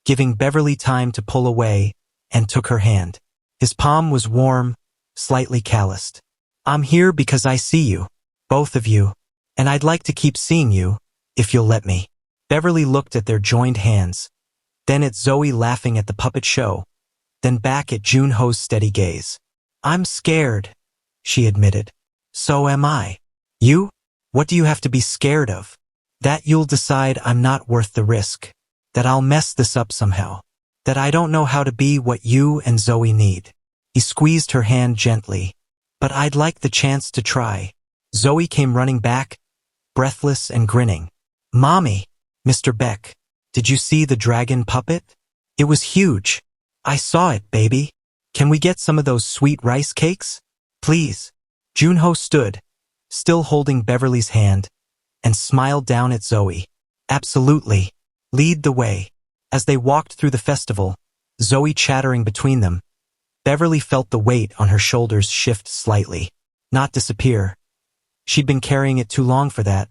Speaker 1: giving Beverly time to pull away, and took her hand. His palm was warm, slightly calloused. "I'm here because I see you, both of you, and I'd like to keep seeing you, if you'll let me." Beverly looked at their joined hands, then at Zoe laughing at the puppet show, then back at Jun-Ho's steady gaze. "I'm scared," she admitted. "So am I." "You? What do you have to be scared of?" "That you'll decide I'm not worth the risk. That I'll mess this up somehow. That I don't know how to be what you and Zoe need." He squeezed her hand gently. "But I'd like the chance to try." Zoe came running back, breathless and grinning. "Mommy, Mr. Baek, did you see the dragon puppet? It was huge. I saw it, baby. Can we get some of those sweet rice cakes? Please." Jun-Ho stood, still holding Beverly's hand, and smiled down at Zoe. "Absolutely. Lead the way." As they walked through the festival, Zoe chattering between them, Beverly felt the weight on her shoulders shift slightly. Not disappear. She'd been carrying it too long for that,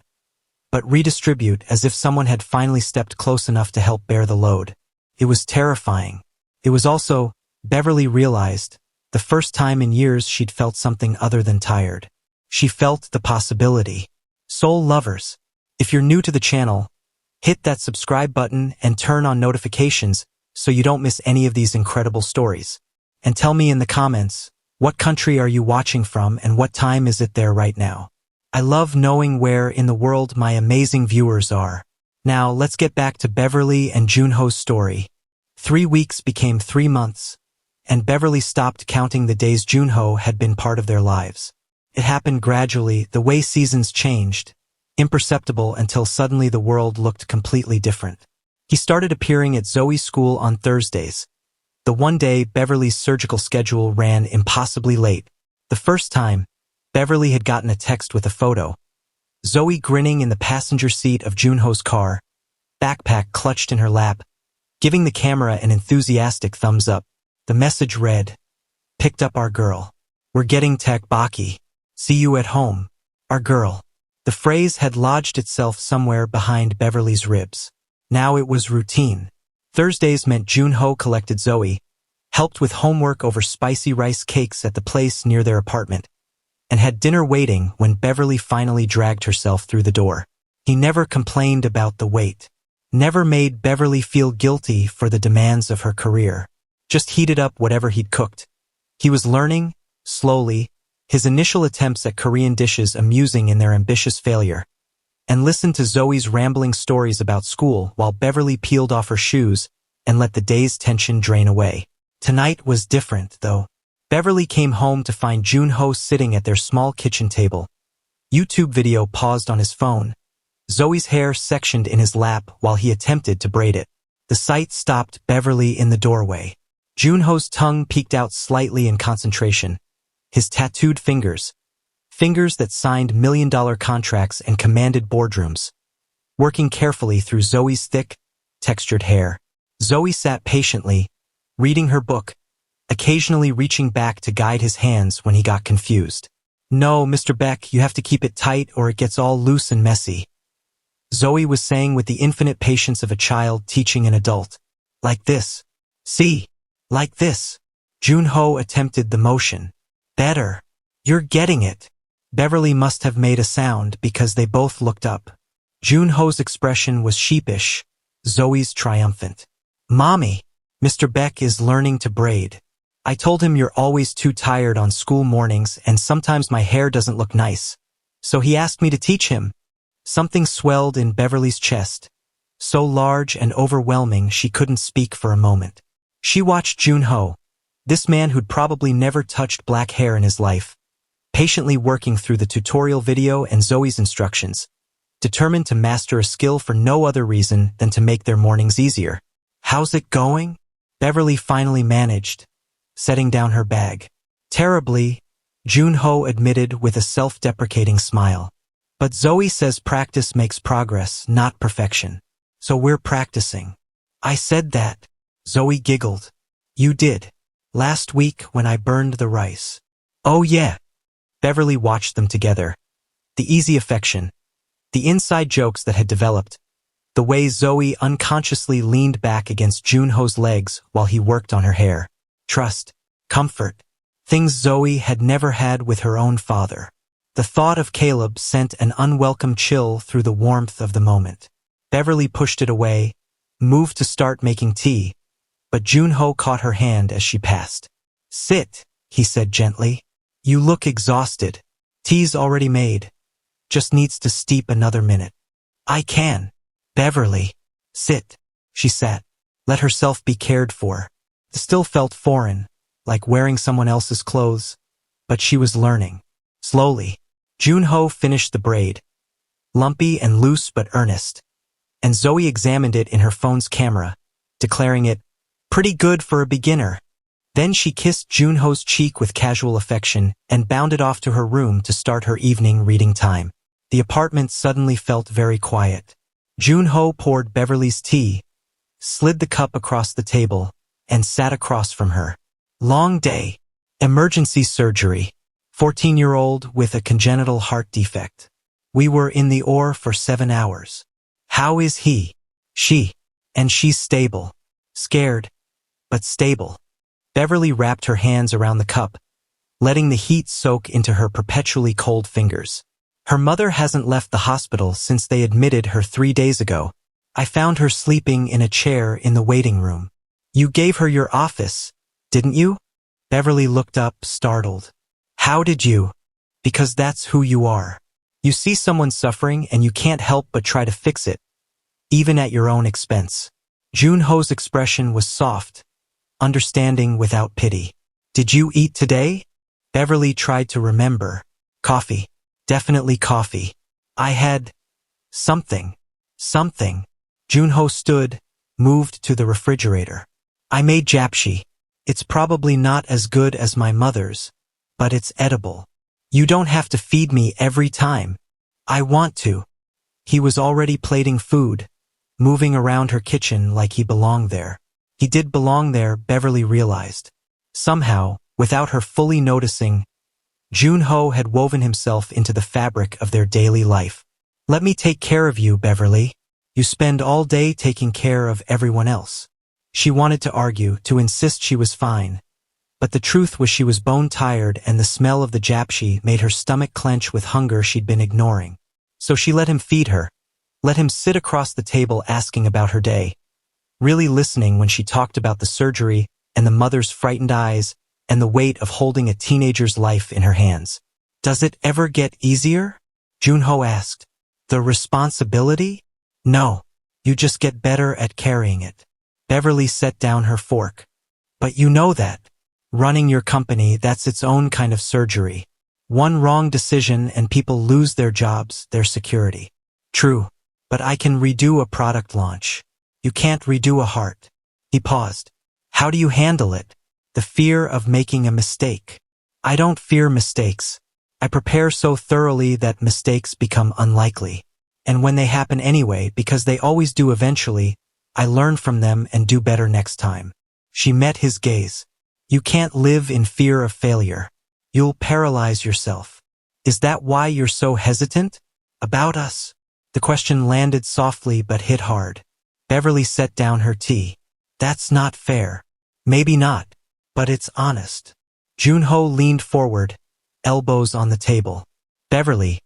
Speaker 1: but redistribute as if someone had finally stepped close enough to help bear the load. It was terrifying. It was also, Beverly realized, the first time in years she'd felt something other than tired. She felt the possibility. Soul lovers, if you're new to the channel, hit that subscribe button and turn on notifications so you don't miss any of these incredible stories. And tell me in the comments, what country are you watching from and what time is it there right now? I love knowing where in the world my amazing viewers are. Now let's get back to Beverly and Jun-Ho's story. 3 weeks became 3 months, and Beverly stopped counting the days Jun-Ho had been part of their lives. It happened gradually, the way seasons changed, imperceptible until suddenly the world looked completely different. He started appearing at Zoe's school on Thursdays. The one day Beverly's surgical schedule ran impossibly late. The first time, Beverly had gotten a text with a photo. Zoe grinning in the passenger seat of Jun-Ho's car, backpack clutched in her lap, giving the camera an enthusiastic thumbs up. The message read, "Picked up our girl. We're getting tech Baki. See you at home. Our girl." The phrase had lodged itself somewhere behind Beverly's ribs. Now it was routine. Thursdays meant Jun-Ho collected Zoe, helped with homework over spicy rice cakes at the place near their apartment, and had dinner waiting when Beverly finally dragged herself through the door. He never complained about the wait, never made Beverly feel guilty for the demands of her career, just heated up whatever he'd cooked. He was learning, slowly, his initial attempts at Korean dishes amusing in their ambitious failure, and listened to Zoe's rambling stories about school while Beverly peeled off her shoes and let the day's tension drain away. Tonight was different, though. Beverly came home to find Jun-Ho sitting at their small kitchen table. YouTube video paused on his phone. Zoe's hair sectioned in his lap while he attempted to braid it. The sight stopped Beverly in the doorway. Jun-Ho's tongue peeked out slightly in concentration. His tattooed fingers that signed million-dollar contracts and commanded boardrooms, working carefully through Zoe's thick, textured hair. Zoe sat patiently, reading her book, occasionally reaching back to guide his hands when he got confused. "No, Mr. Baek, you have to keep it tight or it gets all loose and messy," Zoe was saying with the infinite patience of a child teaching an adult. "Like this. See? Like this." Jun-Ho attempted the motion. "Better. You're getting it." Beverly must have made a sound because they both looked up. Jun-Ho's expression was sheepish, Zoe's triumphant. "Mommy, Mr. Baek is learning to braid. I told him you're always too tired on school mornings and sometimes my hair doesn't look nice. So he asked me to teach him." Something swelled in Beverly's chest, so large and overwhelming she couldn't speak for a moment. She watched Jun-Ho, this man who'd probably never touched black hair in his life, patiently working through the tutorial video and Zoe's instructions, determined to master a skill for no other reason than to make their mornings easier. "How's it going?" Beverly finally managed, setting down her bag. "Terribly," Jun-Ho admitted with a self-deprecating smile. "But Zoe says practice makes progress, not perfection. So we're practicing." "I said that," Zoe giggled. "You did. Last week when I burned the rice." "Oh yeah." Beverly watched them together. The easy affection, the inside jokes that had developed, the way Zoe unconsciously leaned back against Jun-Ho's legs while he worked on her hair. Trust, comfort, things Zoe had never had with her own father. The thought of Caleb sent an unwelcome chill through the warmth of the moment. Beverly pushed it away, moved to start making tea, but Jun-Ho caught her hand as she passed. "Sit," he said gently. "You look exhausted. Tea's already made. Just needs to steep another minute." "I can." "Beverly, sit." She sat, let herself be cared for. It still felt foreign, like wearing someone else's clothes, but she was learning. Slowly, Jun-Ho finished the braid, lumpy and loose but earnest, and Zoe examined it in her phone's camera, declaring it pretty good for a beginner. Then she kissed Jun-Ho's cheek with casual affection and bounded off to her room to start her evening reading time. The apartment suddenly felt very quiet. Jun-Ho poured Beverly's tea, slid the cup across the table, and sat across from her. "Long day. Emergency surgery. 14-year-old with a congenital heart defect. We were in the OR for 7 hours. How is he?" "She. And she's stable." Scared, but stable. Beverly wrapped her hands around the cup, letting the heat soak into her perpetually cold fingers. Her mother hasn't left the hospital since they admitted her 3 days ago. I found her sleeping in a chair in the waiting room. You gave her your office, didn't you? Beverly looked up, startled. How did you? Because that's who you are. You see someone suffering and you can't help but try to fix it, even at your own expense. Jun-Ho's expression was soft, understanding without pity. Did you eat today? Beverly tried to remember. Coffee. Definitely coffee. I had something. Jun-Ho stood, moved to the refrigerator. I made japchae. It's probably not as good as my mother's, but it's edible. You don't have to feed me every time. I want to. He was already plating food, moving around her kitchen like he belonged there. He did belong there, Beverly realized. Somehow, without her fully noticing, Jun-Ho had woven himself into the fabric of their daily life. Let me take care of you, Beverly. You spend all day taking care of everyone else. She wanted to argue, to insist she was fine. But the truth was she was bone-tired and the smell of the japchae made her stomach clench with hunger she'd been ignoring. So she let him feed her, let him sit across the table asking about her day, really listening when she talked about the surgery and the mother's frightened eyes and the weight of holding a teenager's life in her hands. Does it ever get easier? Jun-Ho asked. The responsibility? No. You just get better at carrying it. Beverly set down her fork. But you know that. Running your company, that's its own kind of surgery. One wrong decision and people lose their jobs, their security. True. But I can redo a product launch. You can't redo a heart. He paused. How do you handle it? The fear of making a mistake. I don't fear mistakes. I prepare so thoroughly that mistakes become unlikely. And when they happen anyway, because they always do eventually, I learn from them and do better next time. She met his gaze. You can't live in fear of failure. You'll paralyze yourself. Is that why you're so hesitant? About us? The question landed softly but hit hard. Beverly set down her tea. That's not fair. Maybe not, but it's honest. Jun-Ho leaned forward, elbows on the table. Beverly,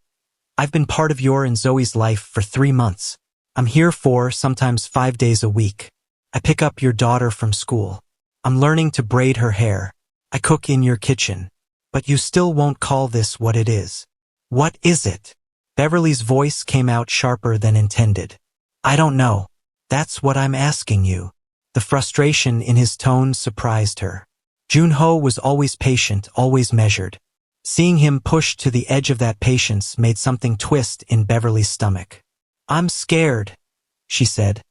Speaker 1: I've been part of your and Zoe's life for 3 months. I'm here 4, sometimes 5 days a week. I pick up your daughter from school. I'm learning to braid her hair. I cook in your kitchen. But you still won't call this what it is. What is it? Beverly's voice came out sharper than intended. I don't know. That's what I'm asking you. The frustration in his tone surprised her. Jun-Ho was always patient, always measured. Seeing him pushed to the edge of that patience made something twist in Beverly's stomach. I'm scared, she said,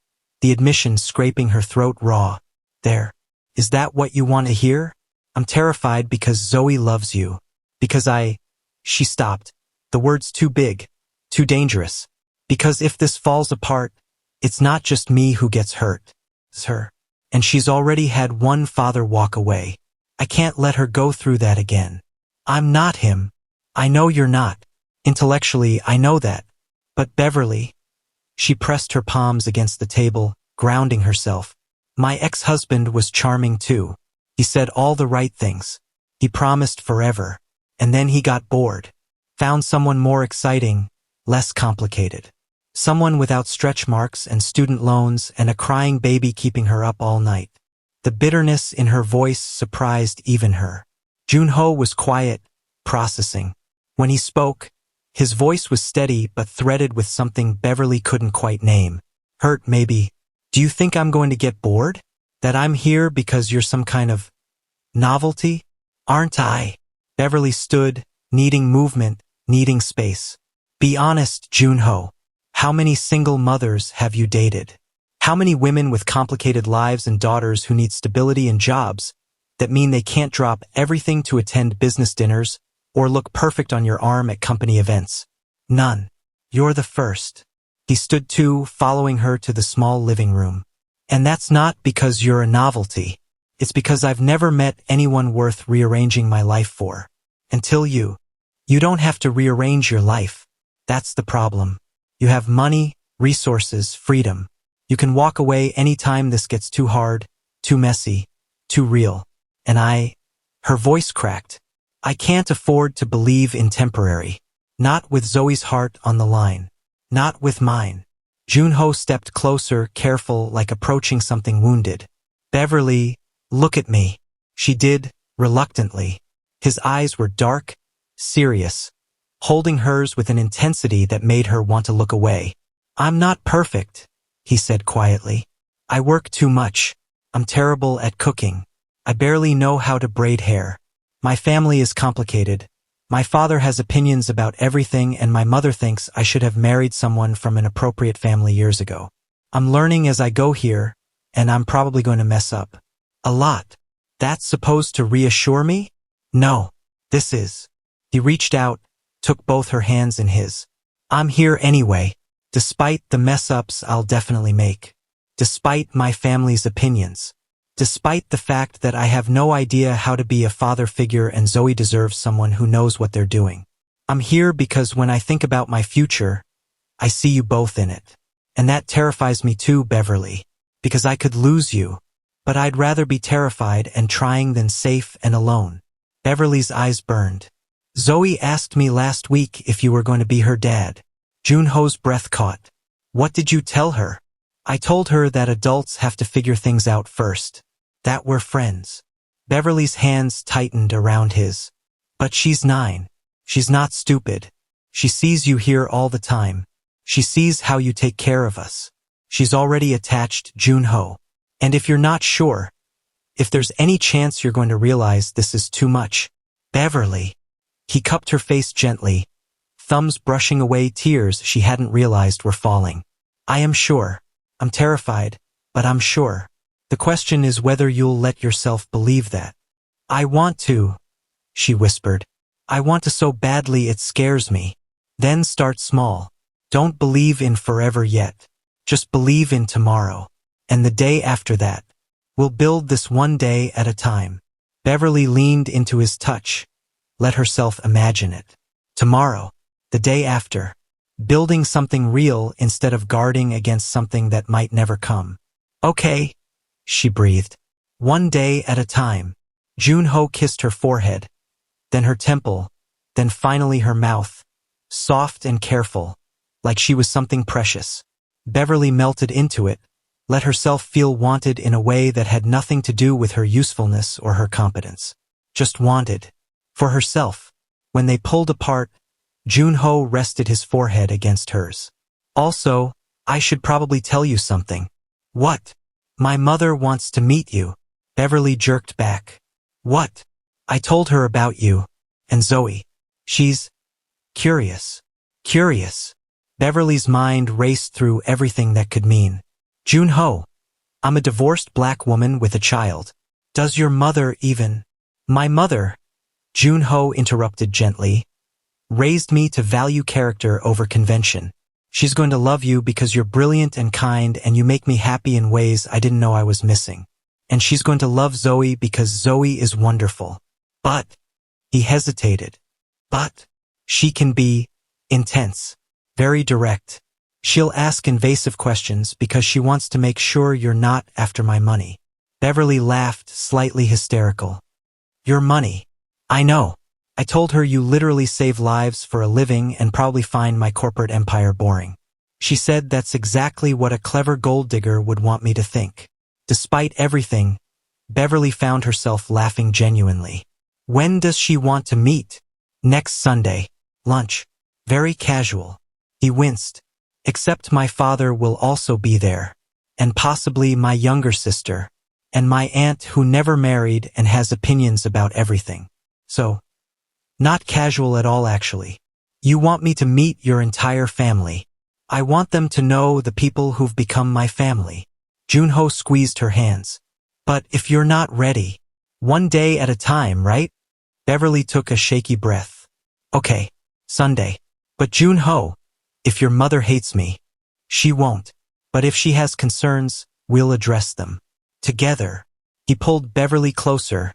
Speaker 1: the admission scraping her throat raw. There. Is that what you want to hear? I'm terrified because Zoe loves you. Because She stopped. The word's too big. Too dangerous. Because if this falls apart, it's not just me who gets hurt. It's her. And she's already had one father walk away. I can't let her go through that again. I'm not him. I know you're not. Intellectually, I know that. But Beverly. She pressed her palms against the table, grounding herself. My ex-husband was charming too. He said all the right things. He promised forever. And then he got bored. Found someone more exciting, less complicated. Someone without stretch marks and student loans and a crying baby keeping her up all night. The bitterness in her voice surprised even her. Jun-Ho was quiet, processing. When he spoke, his voice was steady but threaded with something Beverly couldn't quite name. Hurt, maybe. Do you think I'm going to get bored? That I'm here because you're some kind of novelty? Aren't I? Beverly stood, needing movement, needing space. Be honest, Jun-Ho. How many single mothers have you dated? How many women with complicated lives and daughters who need stability and jobs that mean they can't drop everything to attend business dinners or look perfect on your arm at company events? None. You're the first. He stood too, following her to the small living room. And that's not because you're a novelty. It's because I've never met anyone worth rearranging my life for. Until you. You don't have to rearrange your life. That's the problem. You have money, resources, freedom. You can walk away anytime this gets too hard, too messy, too real. And her voice cracked. I can't afford to believe in temporary. Not with Zoe's heart on the line. Not with mine. Jun-Ho stepped closer, careful, like approaching something wounded. Beverly, look at me. She did, reluctantly. His eyes were dark, serious, holding hers with an intensity that made her want to look away. I'm not perfect, he said quietly. I work too much. I'm terrible at cooking. I barely know how to braid hair. My family is complicated. My father has opinions about everything, and my mother thinks I should have married someone from an appropriate family years ago. I'm learning as I go here, and I'm probably going to mess up. A lot. That's supposed to reassure me? No. This is. He reached out, took both her hands in his. I'm here anyway, despite the mess-ups I'll definitely make. Despite my family's opinions. Despite the fact that I have no idea how to be a father figure and Zoe deserves someone who knows what they're doing. I'm here because when I think about my future, I see you both in it. And that terrifies me too, Beverly. Because I could lose you. But I'd rather be terrified and trying than safe and alone. Beverly's eyes burned. Zoe asked me last week if you were going to be her dad. Jun-Ho's breath caught. What did you tell her? I told her that adults have to figure things out first. That we're friends. Beverly's hands tightened around his. But she's 9. She's not stupid. She sees you here all the time. She sees how you take care of us. She's already attached, Jun-Ho. And if you're not sure, if there's any chance you're going to realize this is too much, Beverly. He cupped her face gently, thumbs brushing away tears she hadn't realized were falling. I am sure. I'm terrified, but I'm sure. The question is whether you'll let yourself believe that. I want to, she whispered. I want to so badly it scares me. Then start small. Don't believe in forever yet. Just believe in tomorrow. And the day after that. We'll build this one day at a time. Beverly leaned into his touch. Let herself imagine it. Tomorrow. The day after. Building something real instead of guarding against something that might never come. Okay, she breathed. One day at a time. Jun-Ho kissed her forehead, then her temple, then finally her mouth, soft and careful, like she was something precious. Beverly melted into it, let herself feel wanted in a way that had nothing to do with her usefulness or her competence. Just wanted. For herself. When they pulled apart, Jun-Ho rested his forehead against hers. Also, I should probably tell you something. What? My mother wants to meet you. Beverly jerked back. What? I told her about you. And Zoe. She's curious. Curious. Beverly's mind raced through everything that could mean. Jun-Ho. I'm a divorced black woman with a child. Does your mother even? My mother, Jun-Ho interrupted gently, raised me to value character over convention. She's going to love you because you're brilliant and kind and you make me happy in ways I didn't know I was missing. And she's going to love Zoe because Zoe is wonderful. But, he hesitated. But, she can be intense, very direct. She'll ask invasive questions because she wants to make sure you're not after my money. Beverly laughed, slightly hysterical. Your money. I know. I told her you literally save lives for a living and probably find my corporate empire boring. She said that's exactly what a clever gold digger would want me to think. Despite everything, Beverly found herself laughing genuinely. When does she want to meet? Next Sunday. Lunch. Very casual. He winced. Except my father will also be there. And possibly my younger sister. And my aunt who never married and has opinions about everything. So, not casual at all actually. You want me to meet your entire family. I want them to know the people who've become my family. Jun-Ho squeezed her hands. But if you're not ready, one day at a time, right? Beverly took a shaky breath. Okay, Sunday. But Jun-Ho, if your mother hates me, she won't. But if she has concerns, we'll address them. Together. He pulled Beverly closer,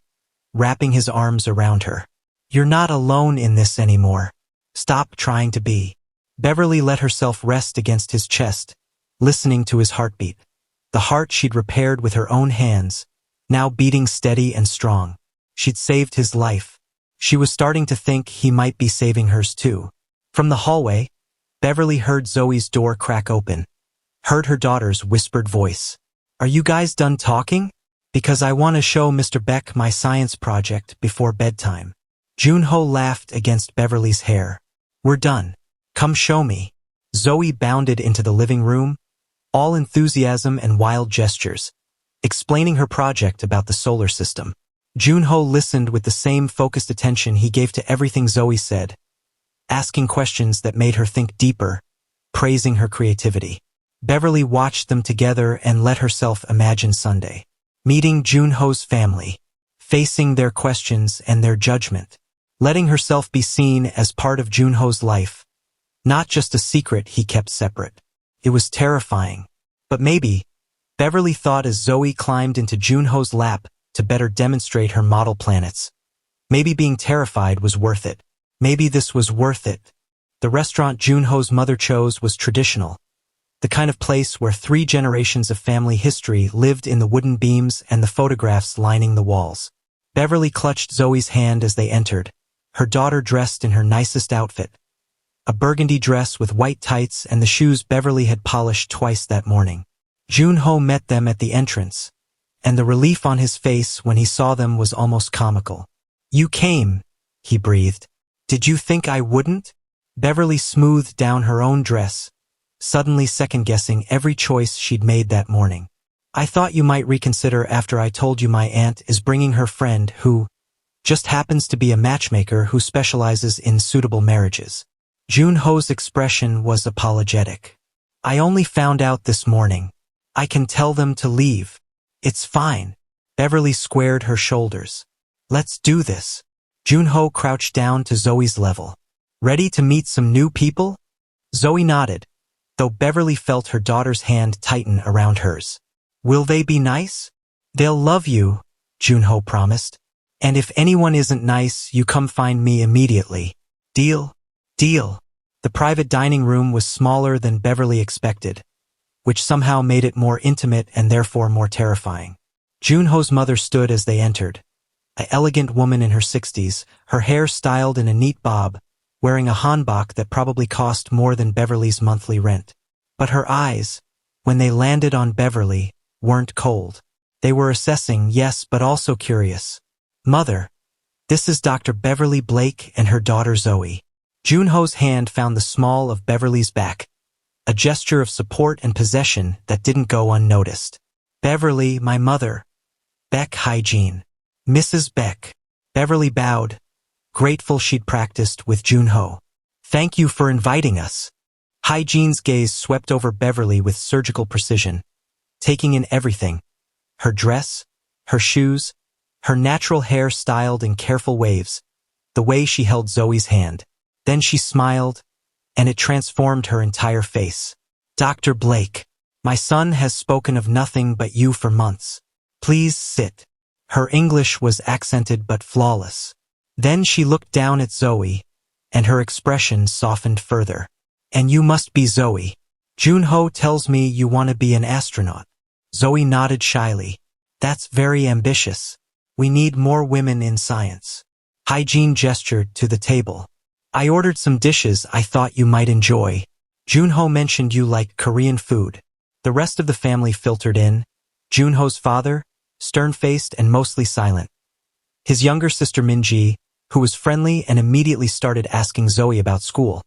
Speaker 1: wrapping his arms around her. You're not alone in this anymore. Stop trying to be. Beverly let herself rest against his chest, listening to his heartbeat. The heart she'd repaired with her own hands, now beating steady and strong. She'd saved his life. She was starting to think he might be saving hers too. From the hallway, Beverly heard Zoe's door crack open, heard her daughter's whispered voice. "Are you guys done talking? Because I want to show Mr. Baek my science project before bedtime." Jun-Ho laughed against Beverly's hair. "We're done. Come show me." Zoe bounded into the living room, all enthusiasm and wild gestures, explaining her project about the solar system. Jun-Ho listened with the same focused attention he gave to everything Zoe said, asking questions that made her think deeper, praising her creativity. Beverly watched them together and let herself imagine Sunday, meeting Jun-Ho's family, facing their questions and their judgment, letting herself be seen as part of Jun-Ho's life, not just a secret he kept separate. It was terrifying. But maybe, Beverly thought as Zoe climbed into Jun-Ho's lap to better demonstrate her model planets, maybe being terrified was worth it. Maybe this was worth it. The restaurant Jun-Ho's mother chose was traditional, the kind of place where 3 generations of family history lived in the wooden beams and the photographs lining the walls. Beverly clutched Zoe's hand as they entered, her daughter dressed in her nicest outfit, a burgundy dress with white tights and the shoes Beverly had polished twice that morning. Jun-Ho met them at the entrance, and the relief on his face when he saw them was almost comical. "You came," he breathed. "Did you think I wouldn't?" Beverly smoothed down her own dress, suddenly second-guessing every choice she'd made that morning. "I thought you might reconsider after I told you my aunt is bringing her friend who just happens to be a matchmaker who specializes in suitable marriages." Jun-Ho's expression was apologetic. "I only found out this morning. I can tell them to leave. It's fine." Beverly squared her shoulders. "Let's do this." Jun-Ho crouched down to Zoe's level. "Ready to meet some new people?" Zoe nodded, though Beverly felt her daughter's hand tighten around hers. "Will they be nice?" "They'll love you," Jun-Ho promised. "And if anyone isn't nice, you come find me immediately. Deal?" "Deal." The private dining room was smaller than Beverly expected, which somehow made it more intimate and therefore more terrifying. Jun-Ho's mother stood as they entered, an elegant woman in her 60s, her hair styled in a neat bob, wearing a hanbok that probably cost more than Beverly's monthly rent. But her eyes, when they landed on Beverly, weren't cold. They were assessing, yes, but also curious. "Mother, this is Dr. Beverly Blake and her daughter Zoe." Jun-Ho's hand found the small of Beverly's back, a gesture of support and possession that didn't go unnoticed. "Beverly, my mother. Baek Hygiene. Mrs. Baek." Beverly bowed, grateful she'd practiced with Jun-Ho. "Thank you for inviting us." Hygiene's gaze swept over Beverly with surgical precision, taking in everything: her dress, her shoes, her natural hair styled in careful waves, the way she held Zoe's hand. Then she smiled, and it transformed her entire face. "Dr. Blake, my son has spoken of nothing but you for months. Please sit." Her English was accented but flawless. Then she looked down at Zoe, and her expression softened further. "And you must be Zoe. Jun-Ho tells me you want to be an astronaut." Zoe nodded shyly. "That's very ambitious. We need more women in science." Hygiene gestured to the table. "I ordered some dishes I thought you might enjoy. Jun-Ho mentioned you like Korean food." The rest of the family filtered in, Jun-Ho's father, stern-faced and mostly silent. His younger sister Min-ji, who was friendly and immediately started asking Zoe about school.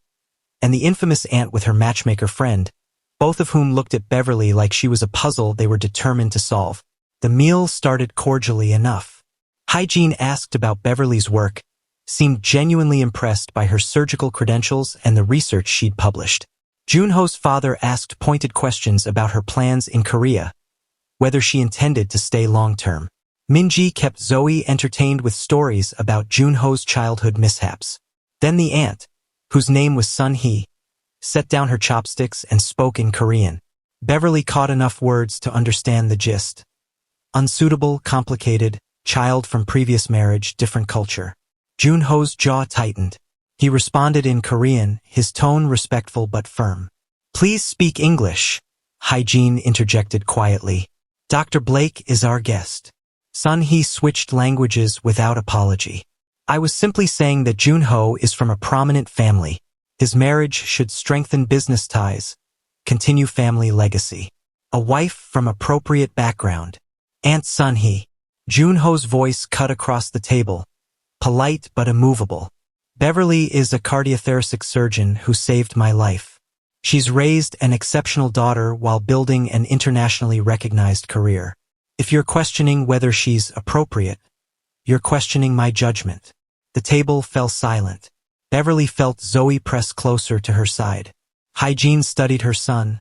Speaker 1: And the infamous aunt with her matchmaker friend, both of whom looked at Beverly like she was a puzzle they were determined to solve. The meal started cordially enough. Hygiene asked about Beverly's work, seemed genuinely impressed by her surgical credentials and the research she'd published. Jun-Ho's father asked pointed questions about her plans in Korea, whether she intended to stay long-term. Min-ji kept Zoe entertained with stories about Jun-Ho's childhood mishaps. Then the aunt, whose name was Sun-hee, set down her chopsticks and spoke in Korean. Beverly caught enough words to understand the gist. Unsuitable, complicated, child from previous marriage, different culture. Jun-Ho's jaw tightened. He responded in Korean, his tone respectful but firm. "Please speak English." Hygiene interjected quietly. Dr. Blake is our guest. Sun-hee switched languages without apology. I was simply saying that Jun-Ho is from a prominent family. His marriage should strengthen business ties, continue family legacy. A wife from appropriate background. Aunt Sun-hee. Jun-Ho's voice cut across the table, polite but immovable. Beverly is a cardiothoracic surgeon who saved my life. She's raised an exceptional daughter while building an internationally recognized career. If you're questioning whether she's appropriate, you're questioning my judgment. The table fell silent. Beverly felt Zoe press closer to her side. Hygiene studied her son,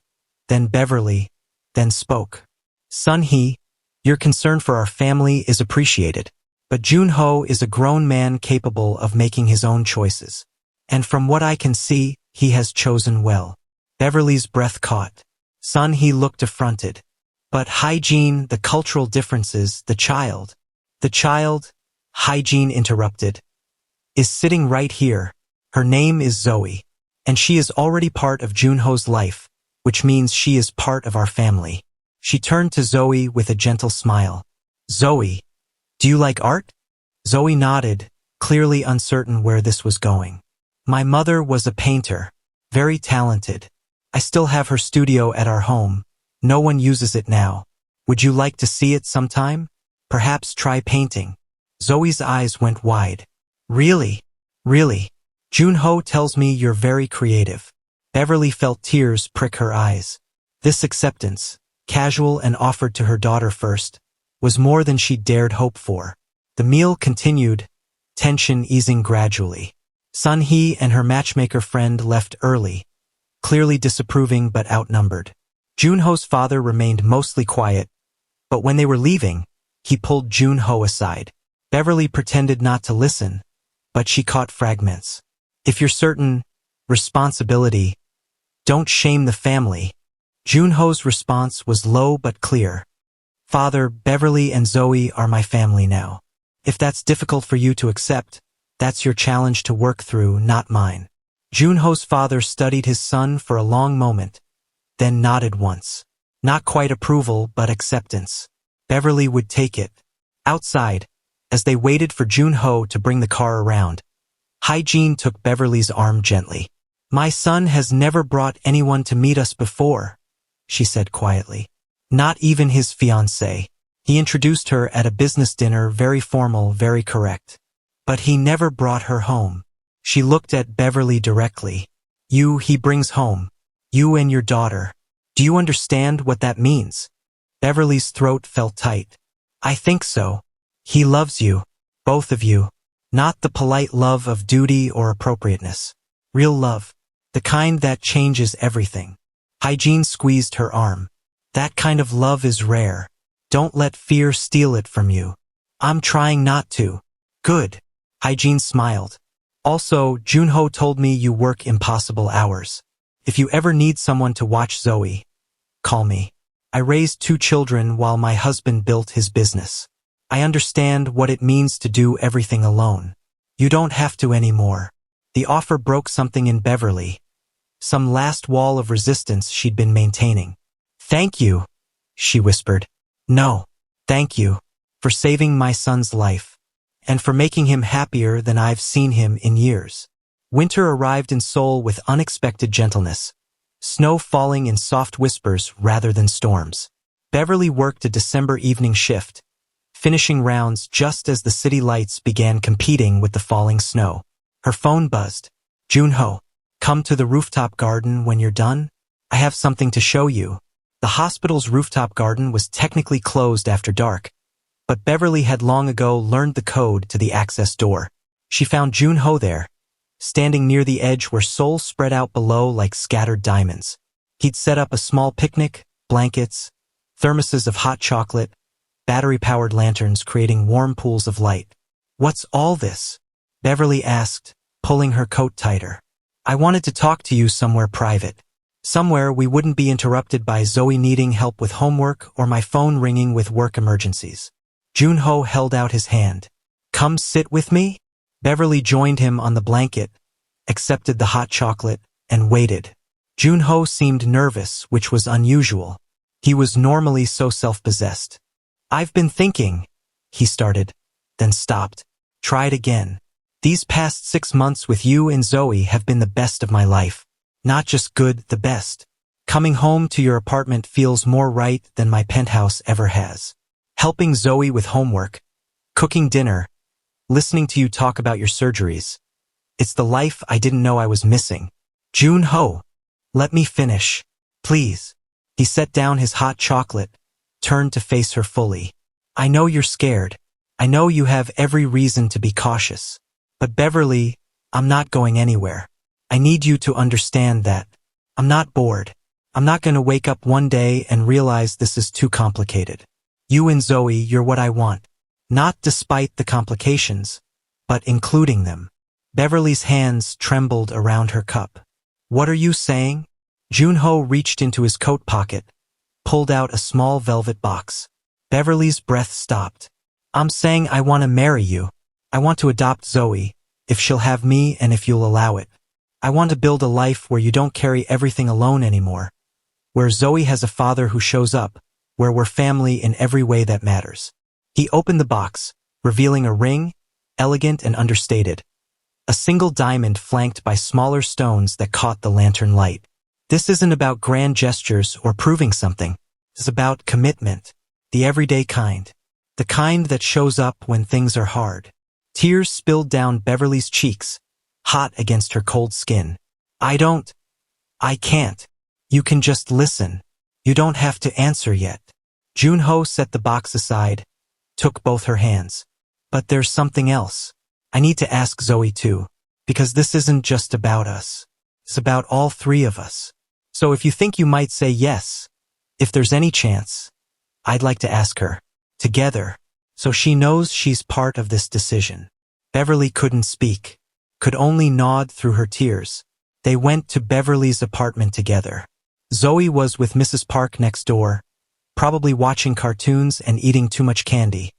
Speaker 1: then Beverly, then spoke. Sun-hee, your concern for our family is appreciated, but Jun-Ho is a grown man capable of making his own choices. And from what I can see, he has chosen well. Beverly's breath caught. Sun-hee looked affronted. But Hygiene, the cultural differences, the child, Hygiene interrupted, is sitting right here. Her name is Zoe, and she is already part of Jun-Ho's life, which means she is part of our family. She turned to Zoe with a gentle smile. Zoe, do you like art? Zoe nodded, clearly uncertain where this was going. My mother was a painter, very talented. I still have her studio at our home. No one uses it now. Would you like to see it sometime? Perhaps try painting. Zoe's eyes went wide. Really? Really? Jun-Ho tells me you're very creative. Beverly felt tears prick her eyes. This acceptance, casual and offered to her daughter first, was more than she dared hope for. The meal continued, tension easing gradually. Sun-hee and her matchmaker friend left early, clearly disapproving but outnumbered. Jun-Ho's father remained mostly quiet, but when they were leaving, he pulled Jun-Ho aside. Beverly pretended not to listen, but she caught fragments. If you're certain, responsibility, don't shame the family. Jun-Ho's response was low but clear. Father, Beverly and Zoe are my family now. If that's difficult for you to accept, that's your challenge to work through, not mine. Jun-Ho's father studied his son for a long moment, then nodded once. Not quite approval, but acceptance. Beverly would take it. Outside, as they waited for Jun-Ho to bring the car around, Hygiene took Beverly's arm gently. My son has never brought anyone to meet us before, she said quietly. Not even his fiancée. He introduced her at a business dinner, very formal, very correct. But he never brought her home. She looked at Beverly directly. He brings home. You and your daughter. Do you understand what that means? Beverly's throat felt tight. I think so. He loves you. Both of you. Not the polite love of duty or appropriateness. Real love. The kind that changes everything. Hygiene squeezed her arm. That kind of love is rare. Don't let fear steal it from you. I'm trying not to. Good. Hygiene smiled. Also, Jun-Ho told me you work impossible hours. If you ever need someone to watch Zoe, call me. I raised 2 children while my husband built his business. I understand what it means to do everything alone. You don't have to anymore. The offer broke something in Beverly. Some last wall of resistance she'd been maintaining. Thank you, she whispered. No, thank you, for saving my son's life, and for making him happier than I've seen him in years. Winter arrived in Seoul with unexpected gentleness, snow falling in soft whispers rather than storms. Beverly worked a December evening shift, finishing rounds just as the city lights began competing with the falling snow. Her phone buzzed. Jun-Ho, come to the rooftop garden when you're done. I have something to show you. The hospital's rooftop garden was technically closed after dark, but Beverly had long ago learned the code to the access door. She found Jun-Ho there, standing near the edge where Seoul spread out below like scattered diamonds. He'd set up a small picnic, blankets, thermoses of hot chocolate, battery-powered lanterns creating warm pools of light. What's all this? Beverly asked, pulling her coat tighter. I wanted to talk to you somewhere private. Somewhere we wouldn't be interrupted by Zoe needing help with homework or my phone ringing with work emergencies. Jun-Ho held out his hand. Come sit with me? Beverly joined him on the blanket, accepted the hot chocolate, and waited. Jun-Ho seemed nervous, which was unusual. He was normally so self-possessed. "I've been thinking," he started, then stopped. "Tried again. These past 6 months with you and Zoe have been the best of my life. Not just good, the best. Coming home to your apartment feels more right than my penthouse ever has. Helping Zoe with homework, cooking dinner, listening to you talk about your surgeries. It's the life I didn't know I was missing." "Jun-Ho, let me finish, please." He set down his hot chocolate, turned to face her fully. "I know you're scared. I know you have every reason to be cautious. But Beverly, I'm not going anywhere. I need you to understand that. I'm not bored. I'm not going to wake up one day and realize this is too complicated. You and Zoe, you're what I want. Not despite the complications, but including them." Beverly's hands trembled around her cup. "What are you saying?" Jun-Ho reached into his coat pocket, pulled out a small velvet box. Beverly's breath stopped. "I'm saying I want to marry you. I want to adopt Zoe, if she'll have me and if you'll allow it. I want to build a life where you don't carry everything alone anymore. Where Zoe has a father who shows up, where we're family in every way that matters." He opened the box, revealing a ring, elegant and understated. A single diamond flanked by smaller stones that caught the lantern light. "This isn't about grand gestures or proving something. It's about commitment, the everyday kind. The kind that shows up when things are hard." Tears spilled down Beverly's cheeks, hot against her cold skin. I can't. You can just listen. You don't have to answer yet." Jun-Ho set the box aside, took both her hands. "But there's something else. I need to ask Zoe too, because this isn't just about us. It's about all three of us. So if you think you might say yes, if there's any chance, I'd like to ask her, together, so she knows she's part of this decision." Beverly couldn't speak, could only nod through her tears. They went to Beverly's apartment together. Zoe was with Mrs. Park next door, probably watching cartoons and eating too much candy,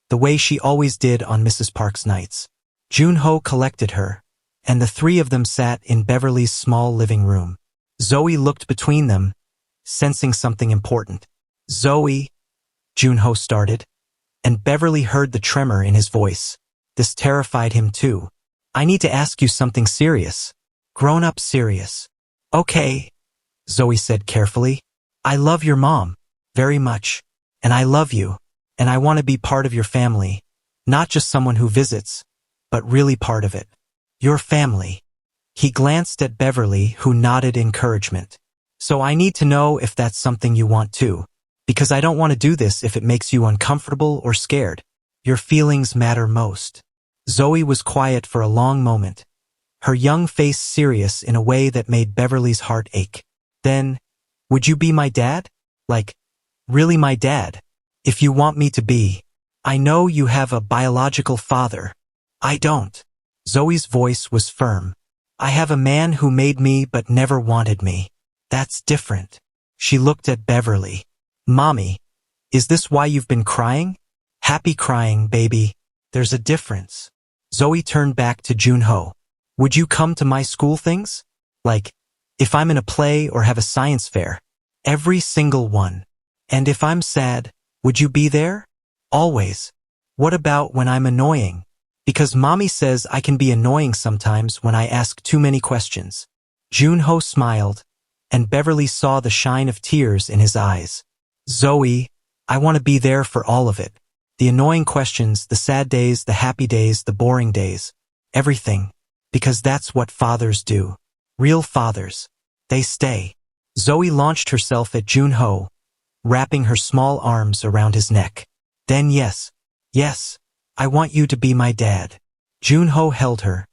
Speaker 1: the way she always did on Mrs. Park's nights. Jun-Ho collected her, and the three of them sat in Beverly's small living room. Zoe looked between them, sensing something important. "Zoe," Jun-Ho started, and Beverly heard the tremor in his voice. This terrified him too. "I need to ask you something serious. Grown-up serious." "Okay," Zoe said carefully. "I love your mom, very much, and I love you, and I want to be part of your family, not just someone who visits, but really part of it. Your family." He glanced at Beverly, who nodded encouragement. "So I need to know if that's something you want too, because I don't want to do this if it makes you uncomfortable or scared. Your feelings matter most." Zoe was quiet for a long moment, her young face serious in a way that made Beverly's heart ache. Then, "Would you be my dad? Like, really my dad? If you want me to be. I know you have a biological father. I don't." Zoe's voice was firm. "I have a man who made me but never wanted me. That's different." She looked at Beverly. "Mommy, is this why you've been crying? Happy crying, baby. There's a difference." Zoe turned back to Jun-Ho. "Would you come to my school things? Like, if I'm in a play or have a science fair? Every single one. And if I'm sad, would you be there? Always. What about when I'm annoying? Because mommy says I can be annoying sometimes when I ask too many questions." Jun-Ho smiled, and Beverly saw the shine of tears in his eyes. "Zoe, I want to be there for all of it. The annoying questions, the sad days, the happy days, the boring days. Everything. Because that's what fathers do. Real fathers. They stay." Zoe launched herself at Jun-Ho, wrapping her small arms around his neck. "Then yes, I want you to be my dad." Jun-Ho held her,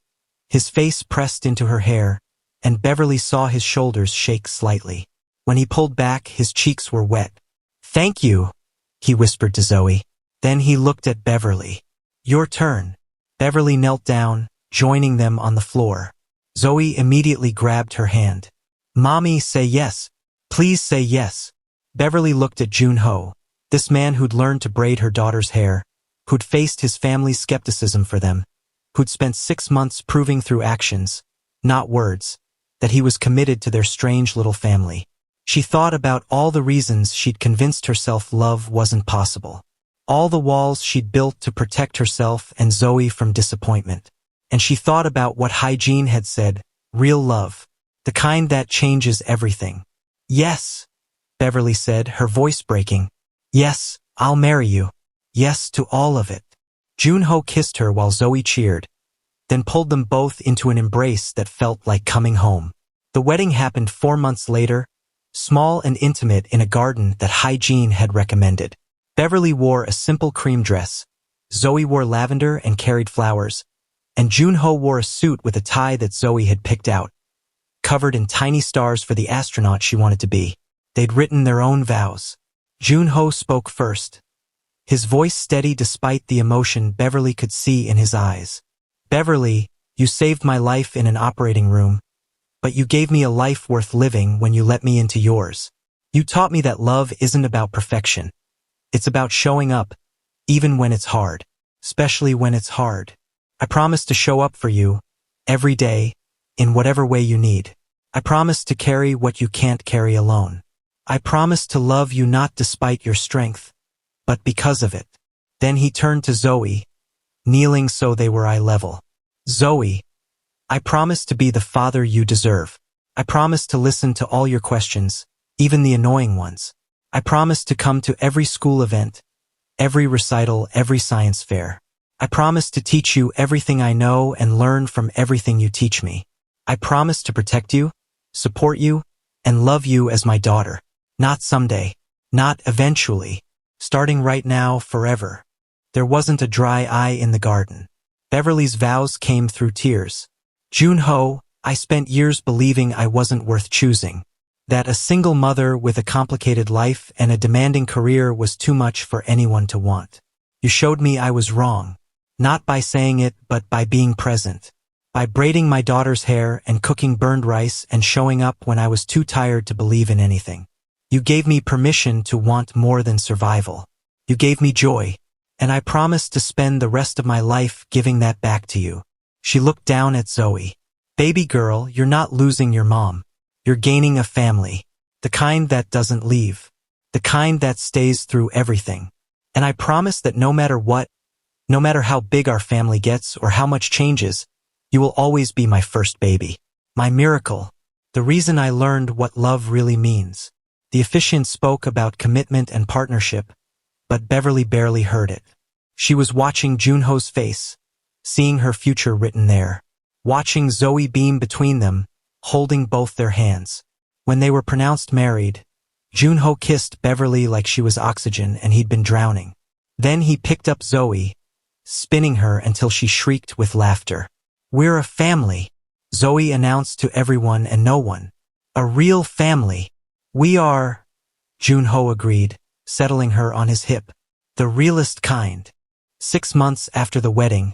Speaker 1: his face pressed into her hair, and Beverly saw his shoulders shake slightly. When he pulled back, his cheeks were wet. "Thank you," he whispered to Zoe. Then he looked at Beverly. "Your turn." Beverly knelt down, joining them on the floor. Zoe immediately grabbed her hand. "Mommy, say yes. Please say yes." Beverly looked at Jun-Ho, this man who'd learned to braid her daughter's hair, who'd faced his family's skepticism for them, who'd spent 6 months proving through actions, not words, that he was committed to their strange little family. She thought about all the reasons she'd convinced herself love wasn't possible. All the walls she'd built to protect herself and Zoe from disappointment. And she thought about what Hygiene had said, real love, the kind that changes everything. Yes, Beverly said, her voice breaking. Yes, I'll marry you. Yes to all of it. Jun-Ho kissed her while Zoe cheered, then pulled them both into an embrace that felt like coming home. The wedding happened 4 months later, small and intimate in a garden that Hygiene had recommended. Beverly wore a simple cream dress, Zoe wore lavender and carried flowers, and Jun-Ho wore a suit with a tie that Zoe had picked out, covered in tiny stars for the astronaut she wanted to be. They'd written their own vows. Jun-Ho spoke first, his voice steady despite the emotion Beverly could see in his eyes. Beverly, you saved my life in an operating room, but you gave me a life worth living when you let me into yours. You taught me that love isn't about perfection. It's about showing up, even when it's hard, especially when it's hard. I promise to show up for you, every day, in whatever way you need. I promise to carry what you can't carry alone. I promise to love you not despite your strength, but because of it. Then he turned to Zoe, kneeling so they were eye level. Zoe, I promise to be the father you deserve. I promise to listen to all your questions, even the annoying ones. I promise to come to every school event, every recital, every science fair. I promise to teach you everything I know and learn from everything you teach me. I promise to protect you, support you, and love you as my daughter. Not someday, not eventually, starting right now, forever. There wasn't a dry eye in the garden. Beverly's vows came through tears. Jun-Ho, I spent years believing I wasn't worth choosing. That a single mother with a complicated life and a demanding career was too much for anyone to want. You showed me I was wrong. Not by saying it, but by being present. By braiding my daughter's hair and cooking burned rice and showing up when I was too tired to believe in anything. You gave me permission to want more than survival. You gave me joy, and I promised to spend the rest of my life giving that back to you. She looked down at Zoe. Baby girl, you're not losing your mom. You're gaining a family. The kind that doesn't leave. The kind that stays through everything. And I promise that no matter what, no matter how big our family gets or how much changes, you will always be my first baby. My miracle. The reason I learned what love really means. The officiant spoke about commitment and partnership, but Beverly barely heard it. She was watching Jun-Ho's face, seeing her future written there. Watching Zoe beam between them, holding both their hands. When they were pronounced married, Jun-Ho kissed Beverly like she was oxygen and he'd been drowning. Then he picked up Zoe, spinning her until she shrieked with laughter. We're a family, Zoe announced to everyone and no one. A real family. We are, Jun-Ho agreed, settling her on his hip. The realest kind. 6 months after the wedding,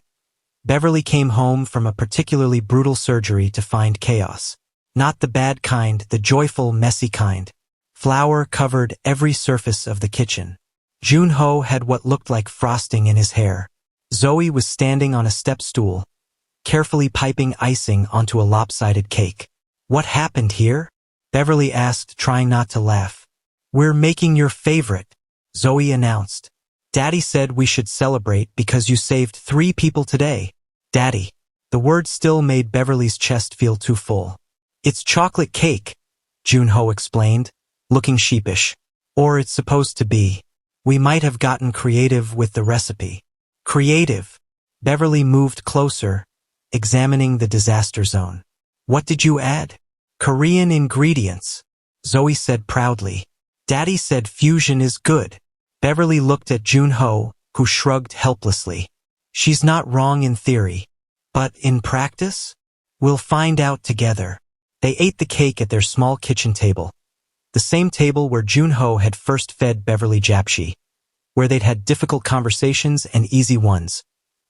Speaker 1: Beverly came home from a particularly brutal surgery to find chaos. Not the bad kind, the joyful, messy kind. Flour covered every surface of the kitchen. Jun-Ho had what looked like frosting in his hair. Zoe was standing on a step stool, carefully piping icing onto a lopsided cake. What happened here? Beverly asked, trying not to laugh. We're making your favorite, Zoe announced. Daddy said we should celebrate because you saved 3 people today. Daddy. The word still made Beverly's chest feel too full. It's chocolate cake, Jun-Ho explained, looking sheepish. Or it's supposed to be. We might have gotten creative with the recipe. Creative. Beverly moved closer, examining the disaster zone. What did you add? Korean ingredients, Zoe said proudly. Daddy said fusion is good. Beverly looked at Jun-Ho, who shrugged helplessly. She's not wrong in theory. But in practice? We'll find out together. They ate the cake at their small kitchen table. The same table where Jun-Ho had first fed Beverly japshi. Where they'd had difficult conversations and easy ones.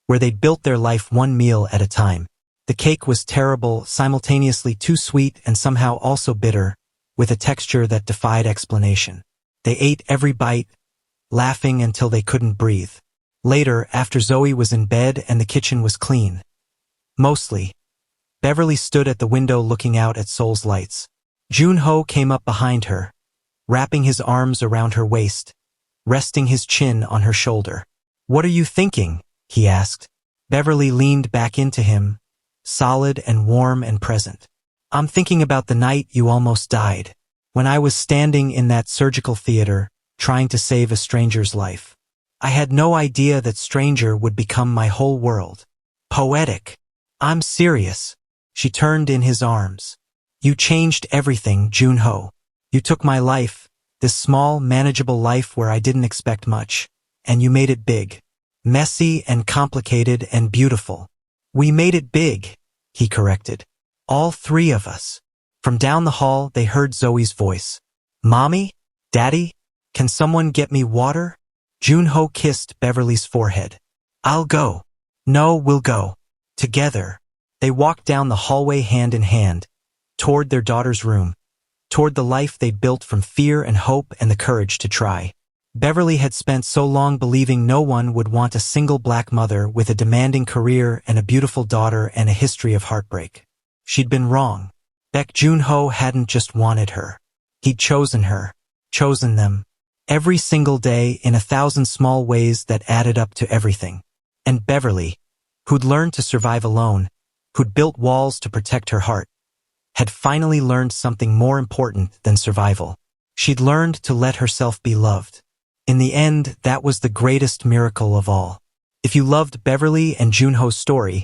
Speaker 1: Where they'd built their life one meal at a time. The cake was terrible, simultaneously too sweet and somehow also bitter, with a texture that defied explanation. They ate every bite, laughing until they couldn't breathe. Later, after Zoe was in bed and the kitchen was clean. Mostly. Beverly stood at the window looking out at Seoul's lights. Jun-Ho came up behind her, wrapping his arms around her waist, resting his chin on her shoulder. "What are you thinking?" he asked. Beverly leaned back into him, solid and warm and present. "I'm thinking about the night you almost died, when I was standing in that surgical theater, trying to save a stranger's life. I had no idea that stranger would become my whole world." "Poetic." "I'm serious." She turned in his arms. "You changed everything, Jun-Ho. You took my life, this small, manageable life where I didn't expect much, and you made it big. Messy and complicated and beautiful." "We made it big," he corrected. "All three of us." From down the hall, they heard Zoe's voice. "Mommy? Daddy? Can someone get me water?" Jun-Ho kissed Beverly's forehead. "I'll go." "No, we'll go. Together." They walked down the hallway hand in hand, toward their daughter's room, toward the life they'd built from fear and hope and the courage to try. Beverly had spent so long believing no one would want a single black mother with a demanding career and a beautiful daughter and a history of heartbreak. She'd been wrong. Baek Jun-Ho hadn't just wanted her. He'd chosen her, chosen them, every single day in 1,000 small ways that added up to everything. And Beverly, who'd learned to survive alone, who'd built walls to protect her heart, had finally learned something more important than survival. She'd learned to let herself be loved. In the end, that was the greatest miracle of all. If you loved Beverly and Jun-Ho's story,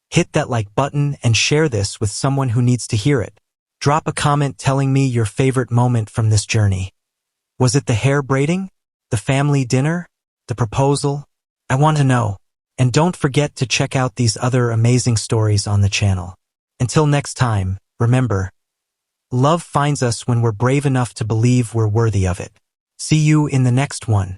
Speaker 1: hit that like button and share this with someone who needs to hear it. Drop a comment telling me your favorite moment from this journey. Was it the hair braiding? The family dinner? The proposal? I want to know. And don't forget to check out these other amazing stories on the channel. Until next time, remember, love finds us when we're brave enough to believe we're worthy of it. See you in the next one.